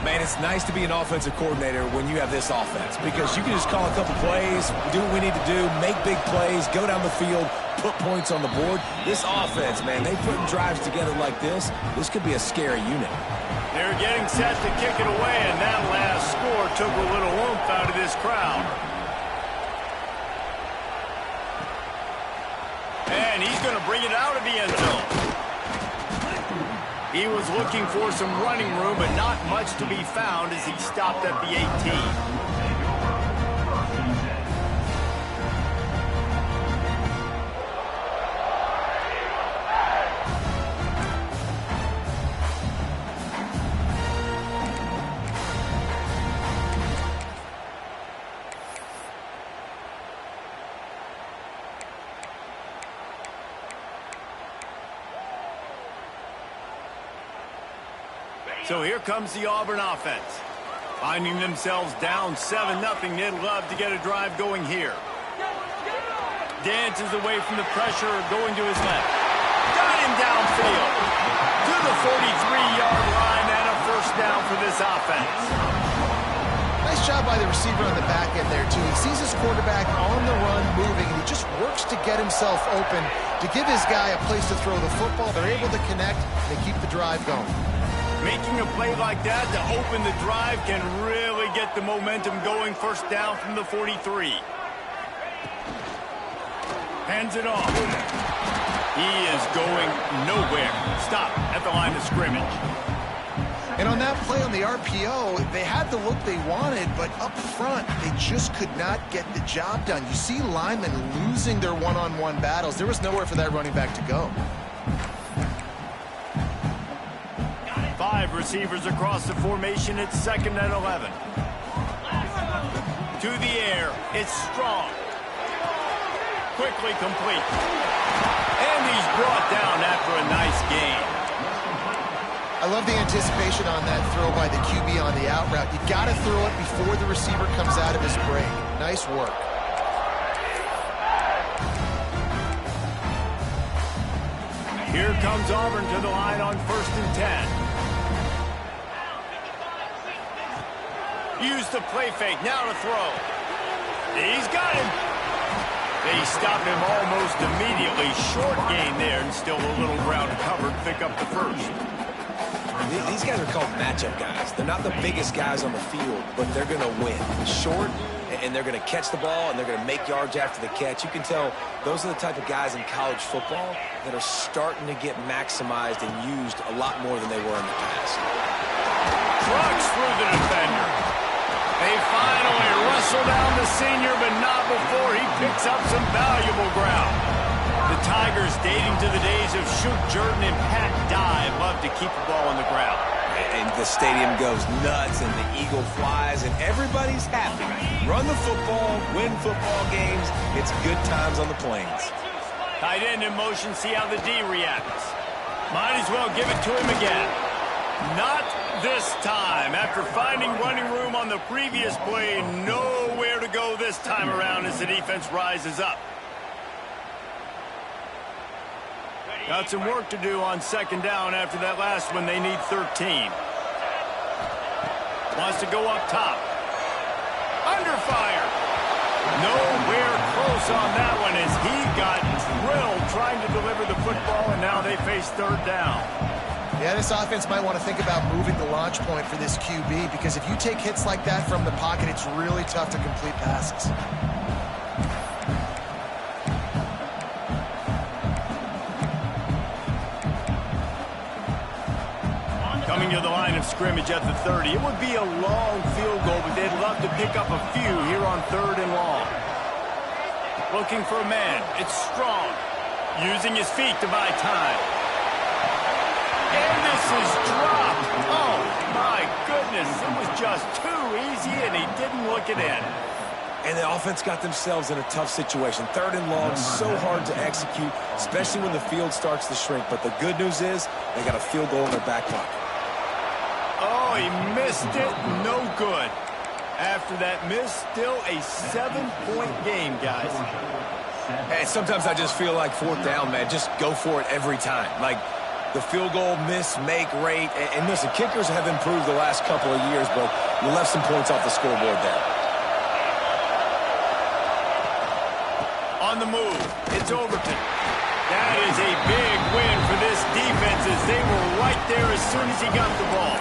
Man, it's nice to be an offensive coordinator when you have this offense because you can just call a couple plays, do what we need to do, make big plays, go down the field, put points on the board. This offense, man, they put drives together like this. This could be a scary unit. They're getting set to kick it away, and that last score took a little oomph out of this crowd. And he's going to bring it out of the end zone. He was looking for some running room, but not much to be found as he stopped at the 18. So here comes the Auburn offense. Finding themselves down 7-0, they'd love to get a drive going here. Dances away from the pressure, going to his left. Got him downfield. To the 43-yard line and a first down for this offense. Nice job by the receiver on the back end there, too. He sees his quarterback on the run moving, and he just works to get himself open to give his guy a place to throw the football. They're able to connect, and they keep the drive going. Making a play like that to open the drive can really get the momentum going. First down from the 43. Hands it off. He is going nowhere. Stop at the line of scrimmage. And on that play on the RPO, they had the look they wanted, but up front, they just could not get the job done. You see linemen losing their one-on-one battles. There was nowhere for that running back to go. 5 receivers across the formation. It's 2nd and 11. To the air. It's Strong. Quickly complete. And he's brought down after a nice gain. I love the anticipation on that throw by the QB on the out route. You got to throw it before the receiver comes out of his break. Nice work. Here comes Auburn to the line on 1st and 10. Use the play fake, now to throw. He's got him. They stop him almost immediately. Short gain there, and still a little ground covered. Pick up the first. These guys are called matchup guys. They're not the biggest guys on the field, but they're going to win. Short, and they're going to catch the ball, and they're going to make yards after the catch. You can tell those are the type of guys in college football that are starting to get maximized and used a lot more than they were in the past. Trucks through the defender. They finally wrestle down the senior, but not before he picks up some valuable ground. The Tigers, dating to the days of Shoot Jordan and Pat Dye, love to keep the ball on the ground. And the stadium goes nuts, and the eagle flies, and everybody's happy. Run the football, win football games. It's good times on the plains. Tight end in motion, see how the D reacts. Might as well give it to him again. Not this time. After finding running room on the previous play, nowhere to go this time around as the defense rises up. Got some work to do on 2nd down after that last one. They need 13. Wants to go up top. Under fire. Nowhere close on that one as he got drilled trying to deliver the football, and now they face 3rd down. Yeah, this offense might want to think about moving the launch point for this QB, because if you take hits like that from the pocket, it's really tough to complete passes. Coming to the line of scrimmage at the 30. It would be a long field goal, but they'd love to pick up a few here on 3rd and long. Looking for a man. It's Strong. Using his feet to buy time. And this is dropped. Oh, my goodness. It was just too easy, and he didn't look it in. And the offense got themselves in a tough situation. 3rd and long, so hard to execute, especially when the field starts to shrink. But the good news is they got a field goal in their back pocket. Oh, he missed it. No good. After that miss, still a 7-point game, guys. Hey, sometimes I just feel like 4th down, man. Just go for it every time. Like the field goal miss, make rate. And listen, kickers have improved the last couple of years, but you left some points off the scoreboard there. On the move, it's Overton. That is a big win for this defense, as they were right there as soon as he got the ball.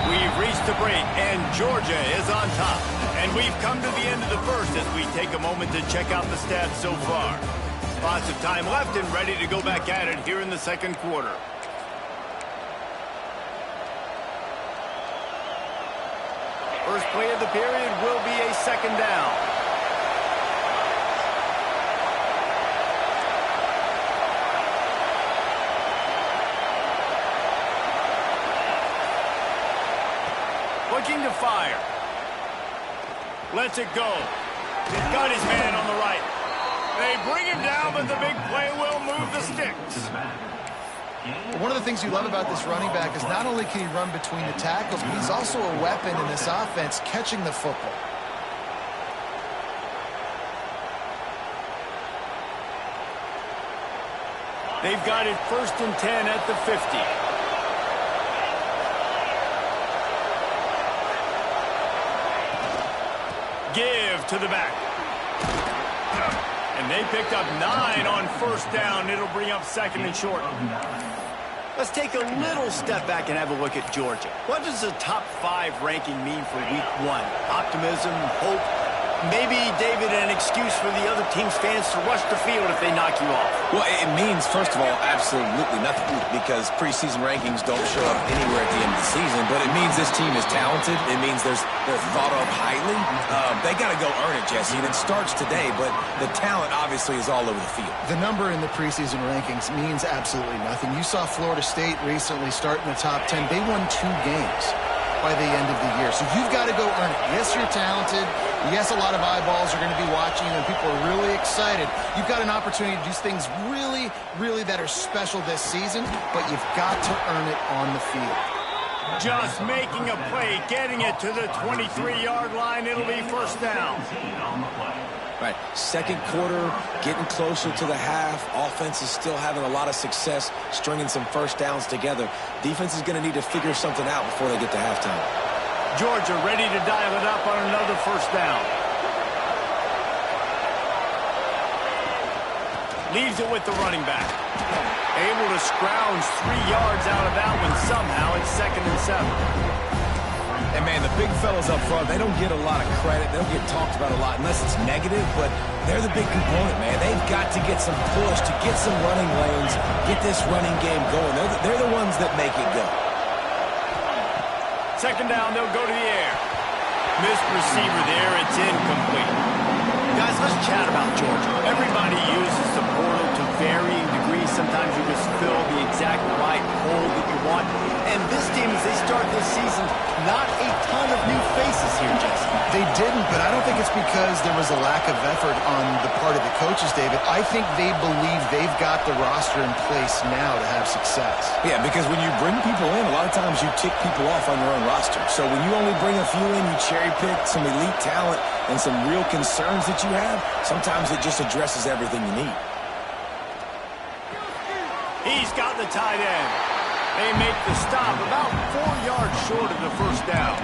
We've reached the break, and Georgia is on top. And we've come to the end of the first as we take a moment to check out the stats so far. Lots of time left and ready to go back at it here in the 2nd quarter. First play of the period will be a 2nd down. Looking to fire. Lets it go. He's got his man on the right. They bring him down, but the big play will move the sticks. One of the things you love about this running back is not only can he run between the tackles, but he's also a weapon in this offense catching the football. They've got it 1st and 10 at the 50. Give to the back. And they picked up 9 on 1st down. It'll bring up 2nd and short. Let's take a little step back and have a look at Georgia. What does the top 5 ranking mean for week 1? Optimism, hope, maybe, David, an excuse for the other team's fans to rush the field if they knock you off. Well, it means, first of all, absolutely nothing, because preseason rankings don't show up anywhere at the end of the season, but it means this team is talented. It means they're thought of highly. They got to go earn it, Jesse, and it starts today, but the talent obviously is all over the field. The number in the preseason rankings means absolutely nothing. You saw Florida State recently start in the top 10. They won 2 games by the end of the year. So you've got to go earn it. Yes, you're talented. Yes, a lot of eyeballs are going to be watching you, and people are really excited. You've got an opportunity to do things really, really that are special this season, but you've got to earn it on the field. Just making a play, getting it to the 23-yard line. It'll be 1st down. Right, 2nd quarter, getting closer to the half. Offense is still having a lot of success stringing some 1st downs together. Defense is going to need to figure something out before they get to halftime. Georgia ready to dial it up on another 1st down. Leaves it with the running back. Able to scrounge 3 yards out of that one somehow. It's 2nd and 7. And, man, the big fellas up front, they don't get a lot of credit. They don't get talked about a lot unless it's negative, but they're the big component, man. They've got to get some push, to get some running lanes, get this running game going. They're the ones that make it go. 2nd down, they'll go to the air. Missed receiver there. It's incomplete. Guys, let's chat about Georgia. Everybody uses the portal to varying degrees. Sometimes you just fill the exact right hole that you want. And this team, as they start this season, not a ton of new faces here, Jesse. They didn't, but I don't think it's because there was a lack of effort on the part of the coaches, David. I think they believe they've got the roster in place now to have success. Yeah, because when you bring people in, a lot of times you tick people off on your own roster. So when you only bring a few in, you cherry pick some elite talent and some real concerns that you have, sometimes it just addresses everything you need. He's got the tight end. They make the stop about 4 yards yards short of the first down.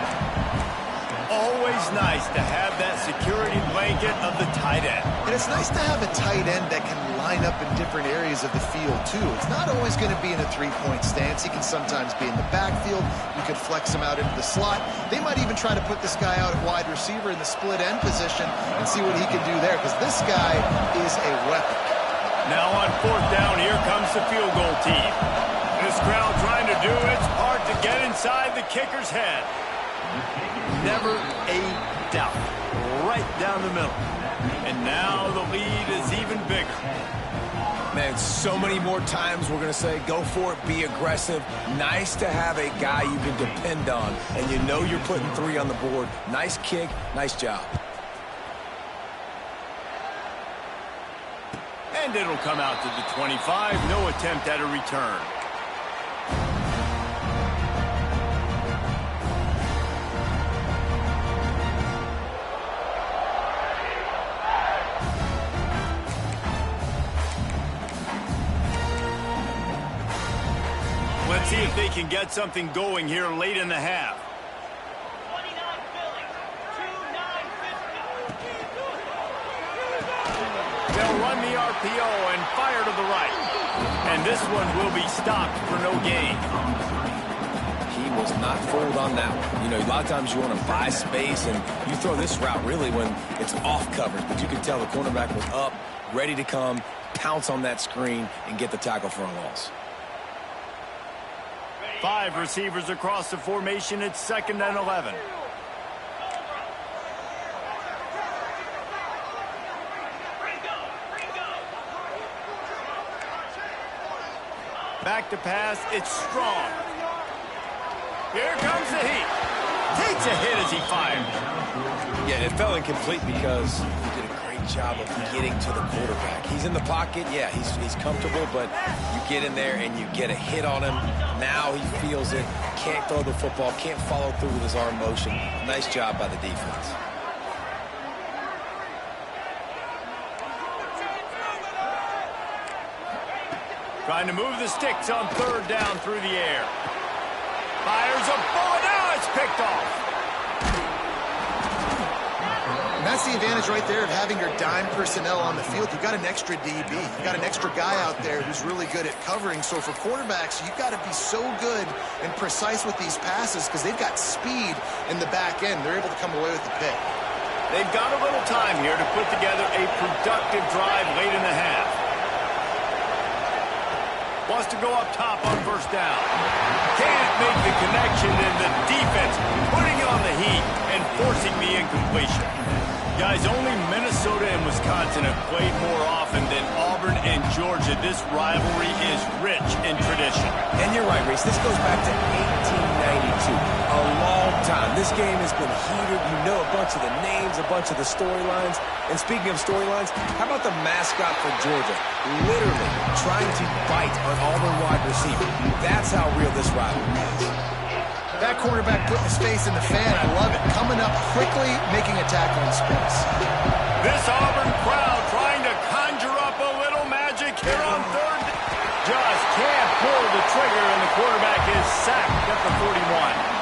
Always nice to have that security blanket of the tight end. And it's nice to have a tight end that can line up in different areas of the field, too. It's not always going to be in a three-point stance. He can sometimes be in the backfield. You could flex him out into the slot. They might even try to put this guy out at wide receiver in the split end position and see what he can do there, because this guy is a weapon. Now on fourth down, here comes the field goal team. This crowd trying to do its part to get inside the kicker's head. Never a doubt. Right down the middle. And now the lead is even bigger. Man, so many more times we're going to say, go for it, be aggressive. Nice to have a guy you can depend on, and you know you're putting 3 on the board. Nice kick, nice job. And it'll come out to the 25. No attempt at a return. Let's see if they can get something going here late in the half. 29 Philly, 2-9 They'll run the RPO and fire to the right. And this one will be stopped for no gain. He was not fooled on that one. You know, a lot of times you want to buy space, and you throw this route really when it's off coverage. But you can tell the cornerback was up, ready to come, pounce on that screen, and get the tackle for a loss. 5 receivers across the formation. It's 2nd and 11. Back to pass. It's Strong. Here comes the heat. Takes a hit as he fires. Yeah, it fell incomplete because he did a great job of getting to the quarterback. He's in the pocket. Yeah, he's comfortable, but you get in there and you get a hit on him. Now he feels it. Can't throw the football. Can't follow through with his arm motion. Nice job by the defense. Trying to move the sticks on 3rd down through the air. Fires a bullet. Now it's picked off. And that's the advantage right there of having your dime personnel on the field. You've got an extra DB. You've got an extra guy out there who's really good at covering. So for quarterbacks, you've got to be so good and precise with these passes because they've got speed in the back end. They're able to come away with the pick. They've got a little time here to put together a productive drive late in the half. Wants to go up top on 1st down. Can't make the connection, and the defense putting on the heat and forcing the incompletion. Guys, only Minnesota and Wisconsin have played more often than Auburn and Georgia. This rivalry is rich in tradition. And you're right, Reese. This goes back to 1892. A long time. This game has been heated. You know a bunch of the names, a bunch of the storylines. And speaking of storylines, how about the mascot for Georgia? Literally trying to bite an Auburn wide receiver. That's how real this rivalry is. That quarterback putting his face in the fan. I love it. Coming up quickly, making a tackle in space. This Auburn crowd trying to conjure up a little magic here on 3rd. Just can't pull the trigger, and the quarterback is sacked at the 41.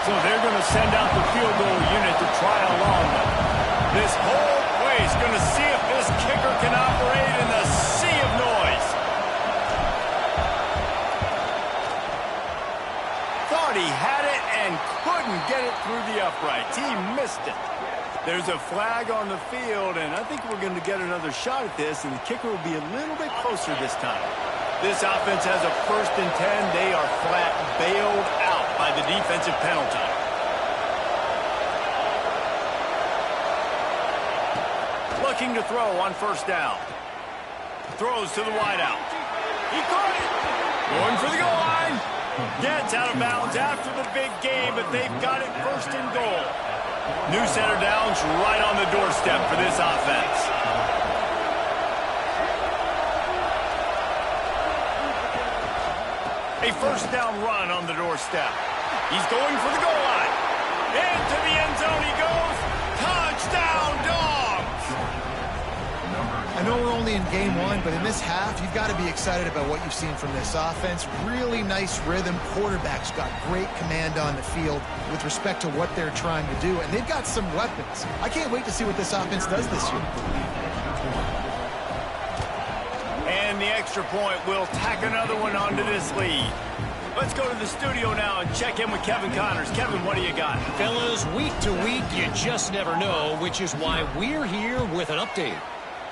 So they're going to send out the field goal unit to try along with. This whole place going to see if this kicker can operate in the sea of noise. Thought he had it and couldn't get it through the uprights. He missed it. There's a flag on the field, and I think we're going to get another shot at this, and the kicker will be a little bit closer this time. This offense has a 1st and 10. They are flat bailed out by the defensive penalty. Looking to throw on 1st down. Throws to the wideout. He caught it. Going for the goal line. Gets out of bounds after the big game, but they've got it 1st and goal. New center downs right on the doorstep for this offense. A 1st down run on the doorstep. He's going for the goal line. Into the end zone he goes. Touchdown, Dogs! I I know we're only in game one, but in this half, you've got to be excited about what you've seen from this offense. Really nice rhythm. Quarterback's got great command on the field with respect to what they're trying to do, and they've got some weapons. I can't wait to see what this offense does this year. And the extra point will tack another one onto this lead. Let's go to the studio now and check in with Kevin Connors. Kevin, what do you got? Fellas, week to week, you just never know, which is why we're here with an update.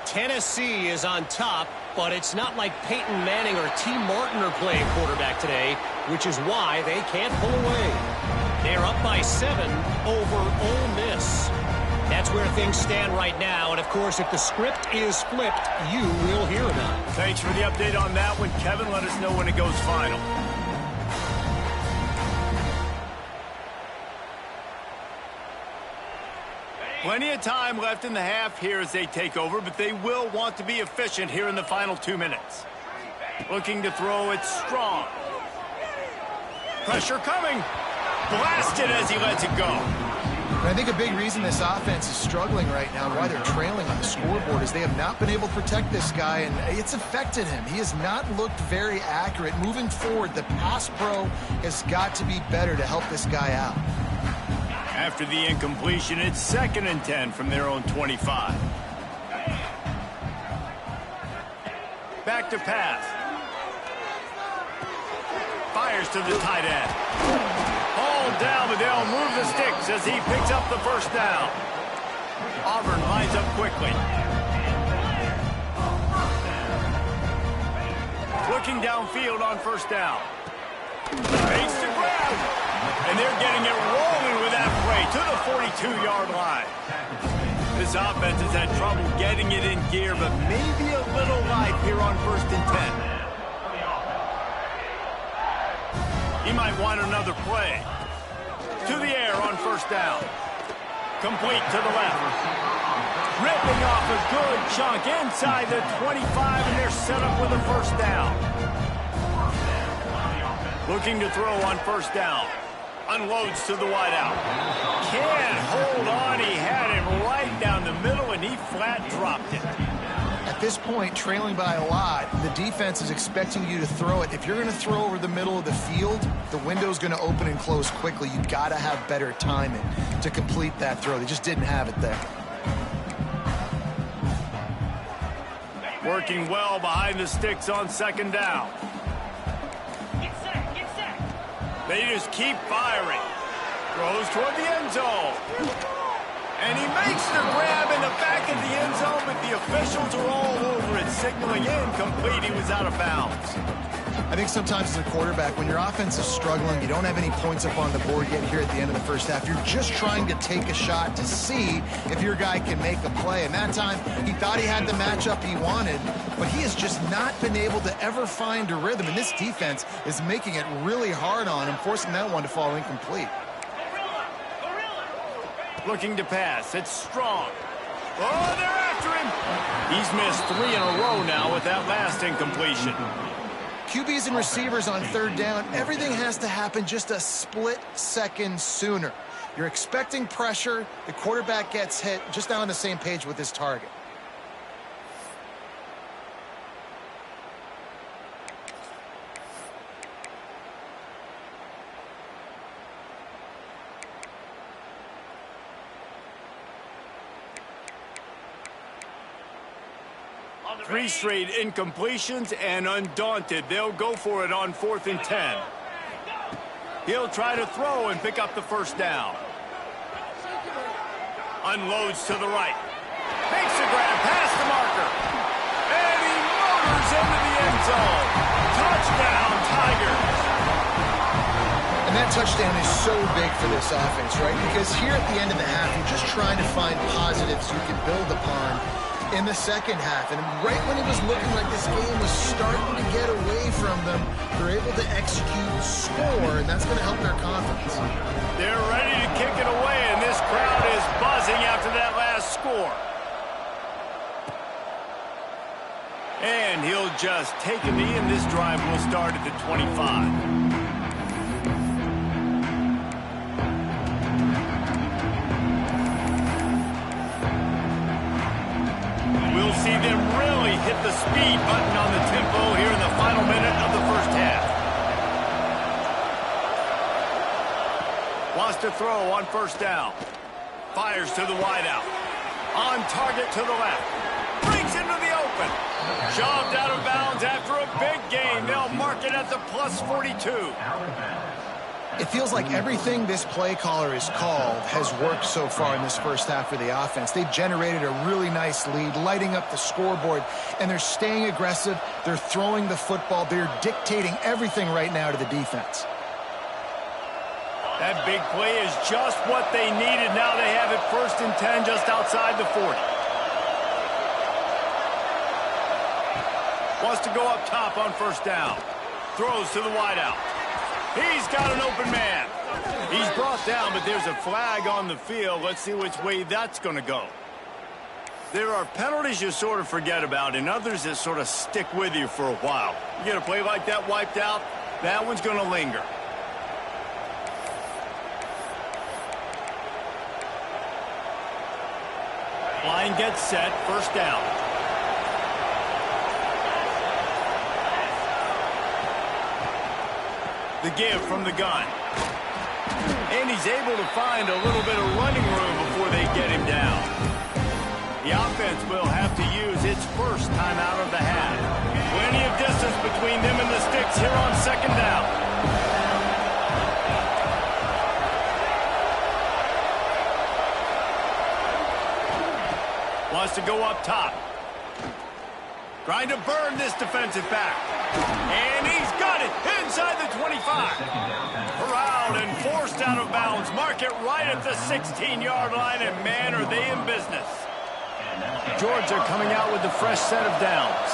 Tennessee is on top, but it's not like Peyton Manning or T. Martin are playing quarterback today, which is why they can't pull away. They're up by 7 over Ole Miss. That's where things stand right now, and of course, if the script is flipped, you will hear about it. Thanks for the update on that one, Kevin. Let us know when it goes final. Plenty of time left in the half here as they take over, but they will want to be efficient here in the final 2 minutes. Looking to throw it strong. Pressure coming. Blasted as he lets it go. And I think a big reason this offense is struggling right now, why they're trailing on the scoreboard, is they have not been able to protect this guy, and it's affected him. He has not looked very accurate. Moving forward, the pass pro has got to be better to help this guy out. After the incompletion, it's 2nd and 10 from their own 25. Back to pass. Fires to the tight end. Hauled down, but they'll move the sticks as he picks up the first down. Auburn lines up quickly. Looking downfield on first down. Fakes to grab. And they're getting it rolling with that play to the 42-yard line. This offense has had trouble getting it in gear, but maybe a little light here on 1st and 10. He might want another play. To the air on first down. Complete to the left. Ripping off a good chunk inside the 25, and they're set up with a first down. Looking to throw on first down. Unloads to the wideout. Can't hold on. He had him right down the middle, and he flat dropped it. At this point, trailing by a lot, the defense is expecting you to throw it. If you're going to throw over the middle of the field, the window's going to open and close quickly. You've got to have better timing to complete that throw. They just didn't have it there. Working well behind the sticks on 2nd down. They just keep firing. Throws toward the end zone. And he makes the grab in the back of the end zone, but the officials are all over it, signaling incomplete. He was out of bounds. I think sometimes as a quarterback, when your offense is struggling, you don't have any points up on the board yet here at the end of the first half. You're just trying to take a shot to see if your guy can make a play. And that time, he thought he had the matchup he wanted, but he has just not been able to ever find a rhythm. And this defense is making it really hard on him, forcing that one to fall incomplete. Looking to pass. It's strong. Oh, they're after him. He's missed 3 in a row now with that last incompletion. QBs and receivers on 3rd down, everything has to happen just a split second sooner. You're expecting pressure. The quarterback gets hit, just not on the same page with his target. Three straight incompletions, and undaunted, they'll go for it on 4th and 10. He'll try to throw and pick up the first down. Unloads to the right. Makes the grab past the marker. And he motors into the end zone. Touchdown, Tigers. And that touchdown is so big for this offense, right? Because here at the end of the half, you're just trying to find positives you can build upon in the second half. And right when it was looking like this game was starting to get away from them, they're able to execute, score, and that's going to help their confidence. They're ready to kick it away, and this crowd is buzzing after that last score. And he'll just take a knee, and this drive will start at the 25. See them really hit the speed button on the tempo here in the final minute of the first half. Wants to throw on first down. Fires to the wideout. On target to the left. Brings into the open. Shoved out of bounds after a big gain. They'll mark it at the plus 42. It feels like everything this play caller has called has worked so far in this first half for the offense. They've generated a really nice lead, lighting up the scoreboard, and they're staying aggressive. They're throwing the football. They're dictating everything right now to the defense. That big play is just what they needed. Now they have it 1st and 10 just outside the 40. Wants to go up top on first down. Throws to the wideout. He's got an open man. He's brought down, but there's a flag on the field. Let's see which way that's going to go. There are penalties you sort of forget about and others that sort of stick with you for a while. You get a play like that wiped out, that one's going to linger. Line gets set, first down. The give from the gun. And he's able to find a little bit of running room before they get him down. The offense will have to use its first time out of the half. Plenty of distance between them and the sticks here on second down. Wants to go up top. Trying to burn this defensive back. And he's got it inside the 25. Corralled and forced out of bounds. Mark it right at the 16-yard line, and man, are they in business. Georgia coming out with the fresh set of downs.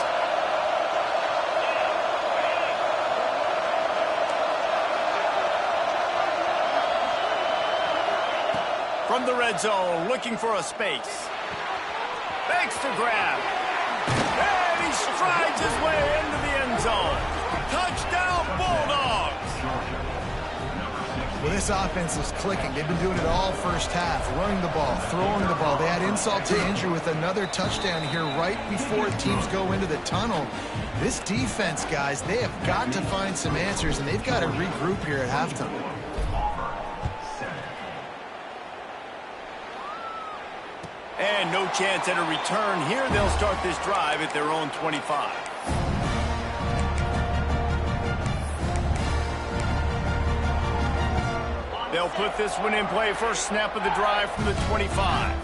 From the red zone, looking for a space. Makes the grab. And he strides his way into the end zone. Touchdown, Bulldogs. Well, this offense is clicking. They've been doing it all first half, running the ball, throwing the ball. They had insult to injury with another touchdown here right before teams go into the tunnel. This defense, guys, they have got to find some answers, and they've got to regroup here at halftime. And no chance at a return here. They'll start this drive at their own 25. They'll put this one in play. First snap of the drive from the 25.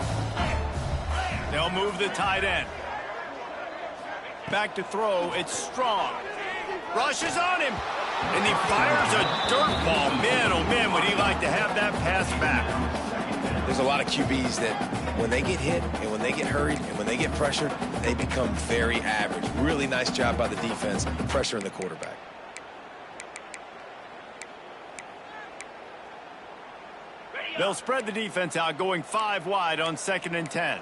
They'll move the tight end. Back to throw. It's Strong. Rushes on him. And he fires a dirt ball. Man, oh man, would he like to have that pass back. There's a lot of QBs that when they get hit and when they get hurried and when they get pressured, they become very average. Really nice job by the defense, pressuring the quarterback. They'll spread the defense out, going 5 wide on 2nd and 10.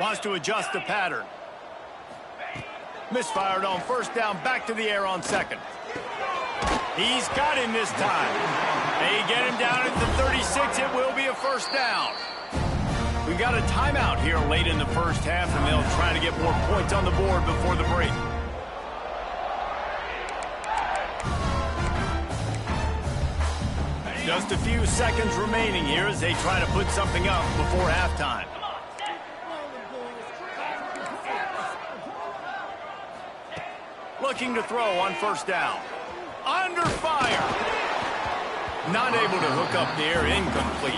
Wants to adjust the pattern. Misfired on first down, back to the air on 2nd. He's got him this time. They get him down at the 36. It will be a first down. We got a timeout here late in the first half, and they'll try to get more points on the board before the break. Just a few seconds remaining here as they try to put something up before halftime. Looking to throw on first down. Under fire. Not able to hook up there. Incomplete.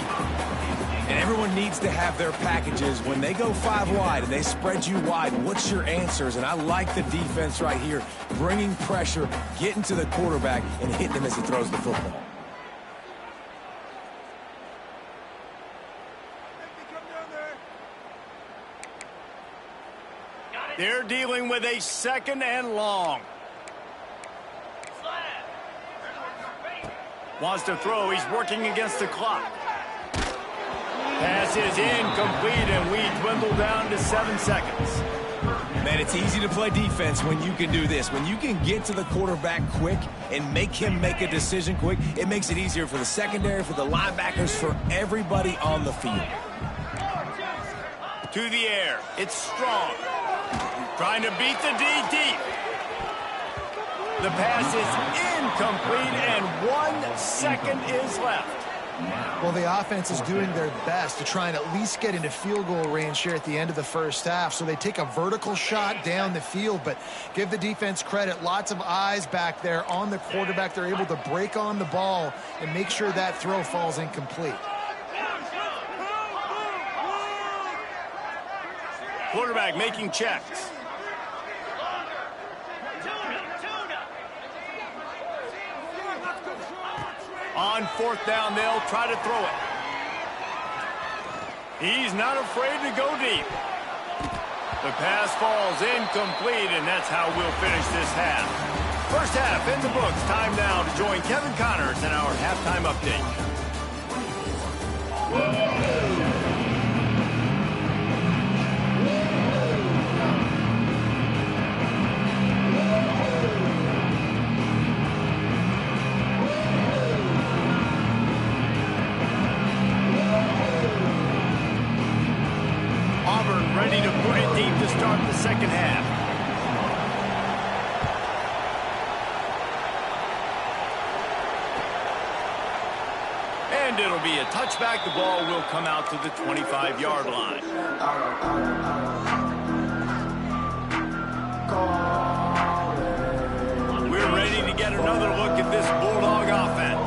And everyone needs to have their packages. When they go 5 wide and they spread you wide, what's your answers? And I like the defense right here. Bringing pressure, getting to the quarterback, and hitting him as he throws the football. They're dealing with a 2nd and long. Wants to throw. He's working against the clock. Pass is incomplete, and we dwindle down to 7 seconds. Man, it's easy to play defense when you can do this. When you can get to the quarterback quick and make him make a decision quick, it makes it easier for the secondary, for the linebackers, for everybody on the field. To the air. It's Strong. Trying to beat the D deep. The pass is incomplete, and 1 second is left. Well, the offense is doing their best to try and at least get into field goal range here at the end of the first half. So they take a vertical shot down the field, but give the defense credit. Lots of eyes back there on the quarterback. They're able to break on the ball and make sure that throw falls incomplete. Quarterback making checks. On 4th down, they'll try to throw it. He's not afraid to go deep. The pass falls incomplete, and that's how we'll finish this half. First half in the books. Time now to join Kevin Connors in our halftime update. Ready to put it deep to start the second half. And it'll be a touchback. The ball will come out to the 25-yard line. We're ready to get another look at this Bulldog offense.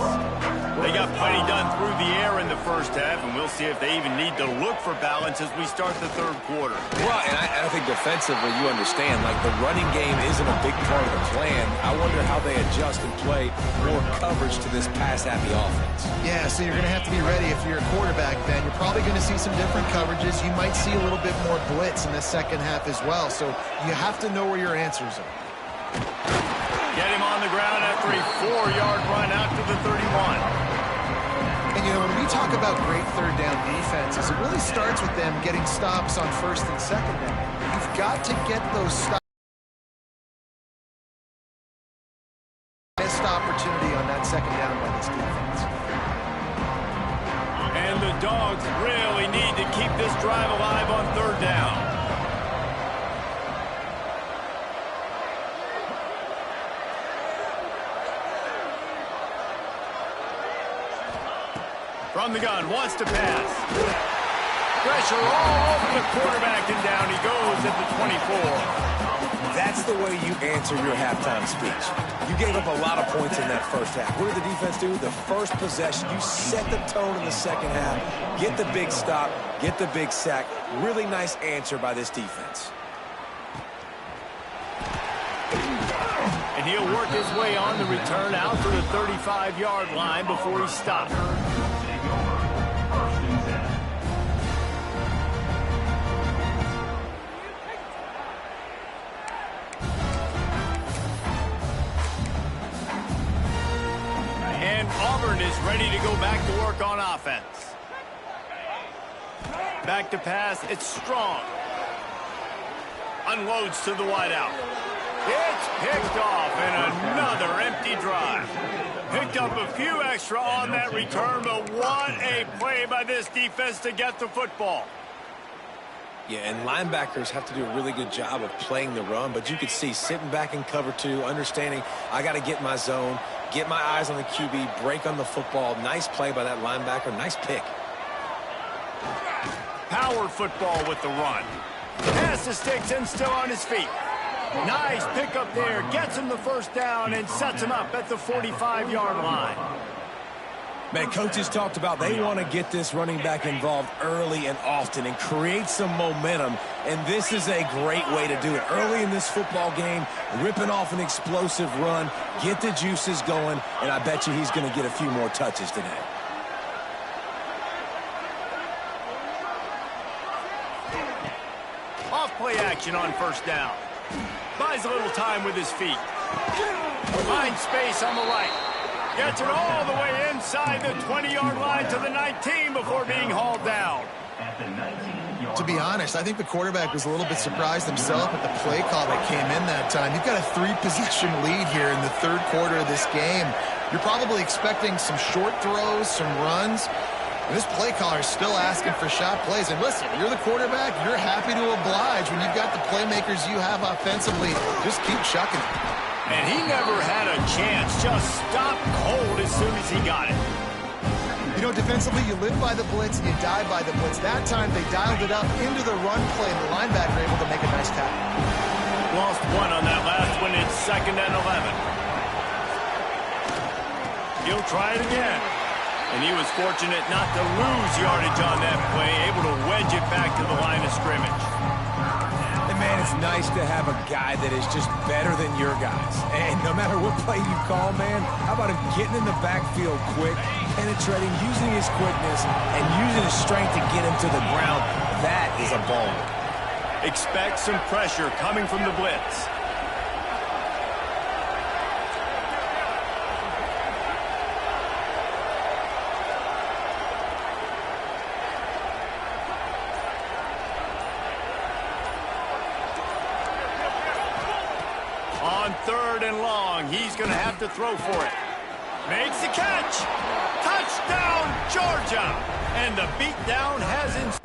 They got plenty done through the air in the first half, and we'll see if they even need to look for balance as we start the third quarter. Well, and I think defensively, you understand, like the running game isn't a big part of the plan. I wonder how they adjust and play more coverage to this pass-happy offense. Yeah, so you're going to have to be ready if you're a quarterback, Ben. You're probably going to see some different coverages. You might see a little bit more blitz in the second half as well, so you have to know where your answers are. Get him on the ground after a 4-yard run out to the 31. And, you know, when we talk about great third down defenses, it really starts with them getting stops on first and second down. You've got to get those stops. Missed opportunity on that second down by this defense. And the Dogs really need to keep this drive alive on third down. From the gun, wants to pass. Pressure all over the quarterback, and down he goes at the 24. That's the way you answer your halftime speech. You gave up a lot of points in that first half. What did the defense do? The first possession, you set the tone in the second half. Get the big stop, get the big sack. Really nice answer by this defense. And he'll work his way on the return out to the 35-yard line before he stopped. And Auburn is ready to go back to work on offense. Back to pass, it's Strong. Unloads to the wideout. It's picked off, and another empty drive. Picked up a few extra on that return, but what a play by this defense to get the football. Yeah, and linebackers have to do a really good job of playing the run, but you could see sitting back in cover two, understanding I got to get my zone, get my eyes on the QB, break on the football. Nice play by that linebacker. Nice pick. Power football with the run. Pass to Sticks and still on his feet. Nice pickup there. Gets him the first down and sets him up at the 45-yard line. Man, coaches talked about they want to get this running back involved early and often and create some momentum, and this is a great way to do it. Early in this football game, ripping off an explosive run, get the juices going, and I bet you he's going to get a few more touches today. Off-play action on first down. Buys a little time with his feet. Finds space on the right. Gets it all the way inside the 20-yard line to the 19 before being hauled down. At the 19-yard To be honest, I think the quarterback was a little bit surprised himself at the play call that came in that time. You've got a 3-possession lead here in the third quarter of this game. You're probably expecting some short throws, some runs. And this play caller is still asking for shot plays. And listen, you're the quarterback. You're happy to oblige when you've got the playmakers you have offensively. Just keep chucking it. And he never had a chance. Just stopped cold as soon as he got it. You know, defensively, you live by the blitz and you die by the blitz. That time, they dialed it up into the run play, and the linebacker able to make a nice tackle. Lost one on that last one. It's 2nd and 11. He'll try it again. And he was fortunate not to lose yardage on that play, able to wedge it back to the line of scrimmage. And man, it's nice to have a guy that is just better than your guys. And no matter what play you call, man, how about him getting in the backfield quick, penetrating, using his quickness, and using his strength to get him to the ground? That is a ball. Expect some pressure coming from the blitz. On 3rd and long, he's going to have to throw for it. Makes the catch. Touchdown, Georgia. And the beatdown has ensued.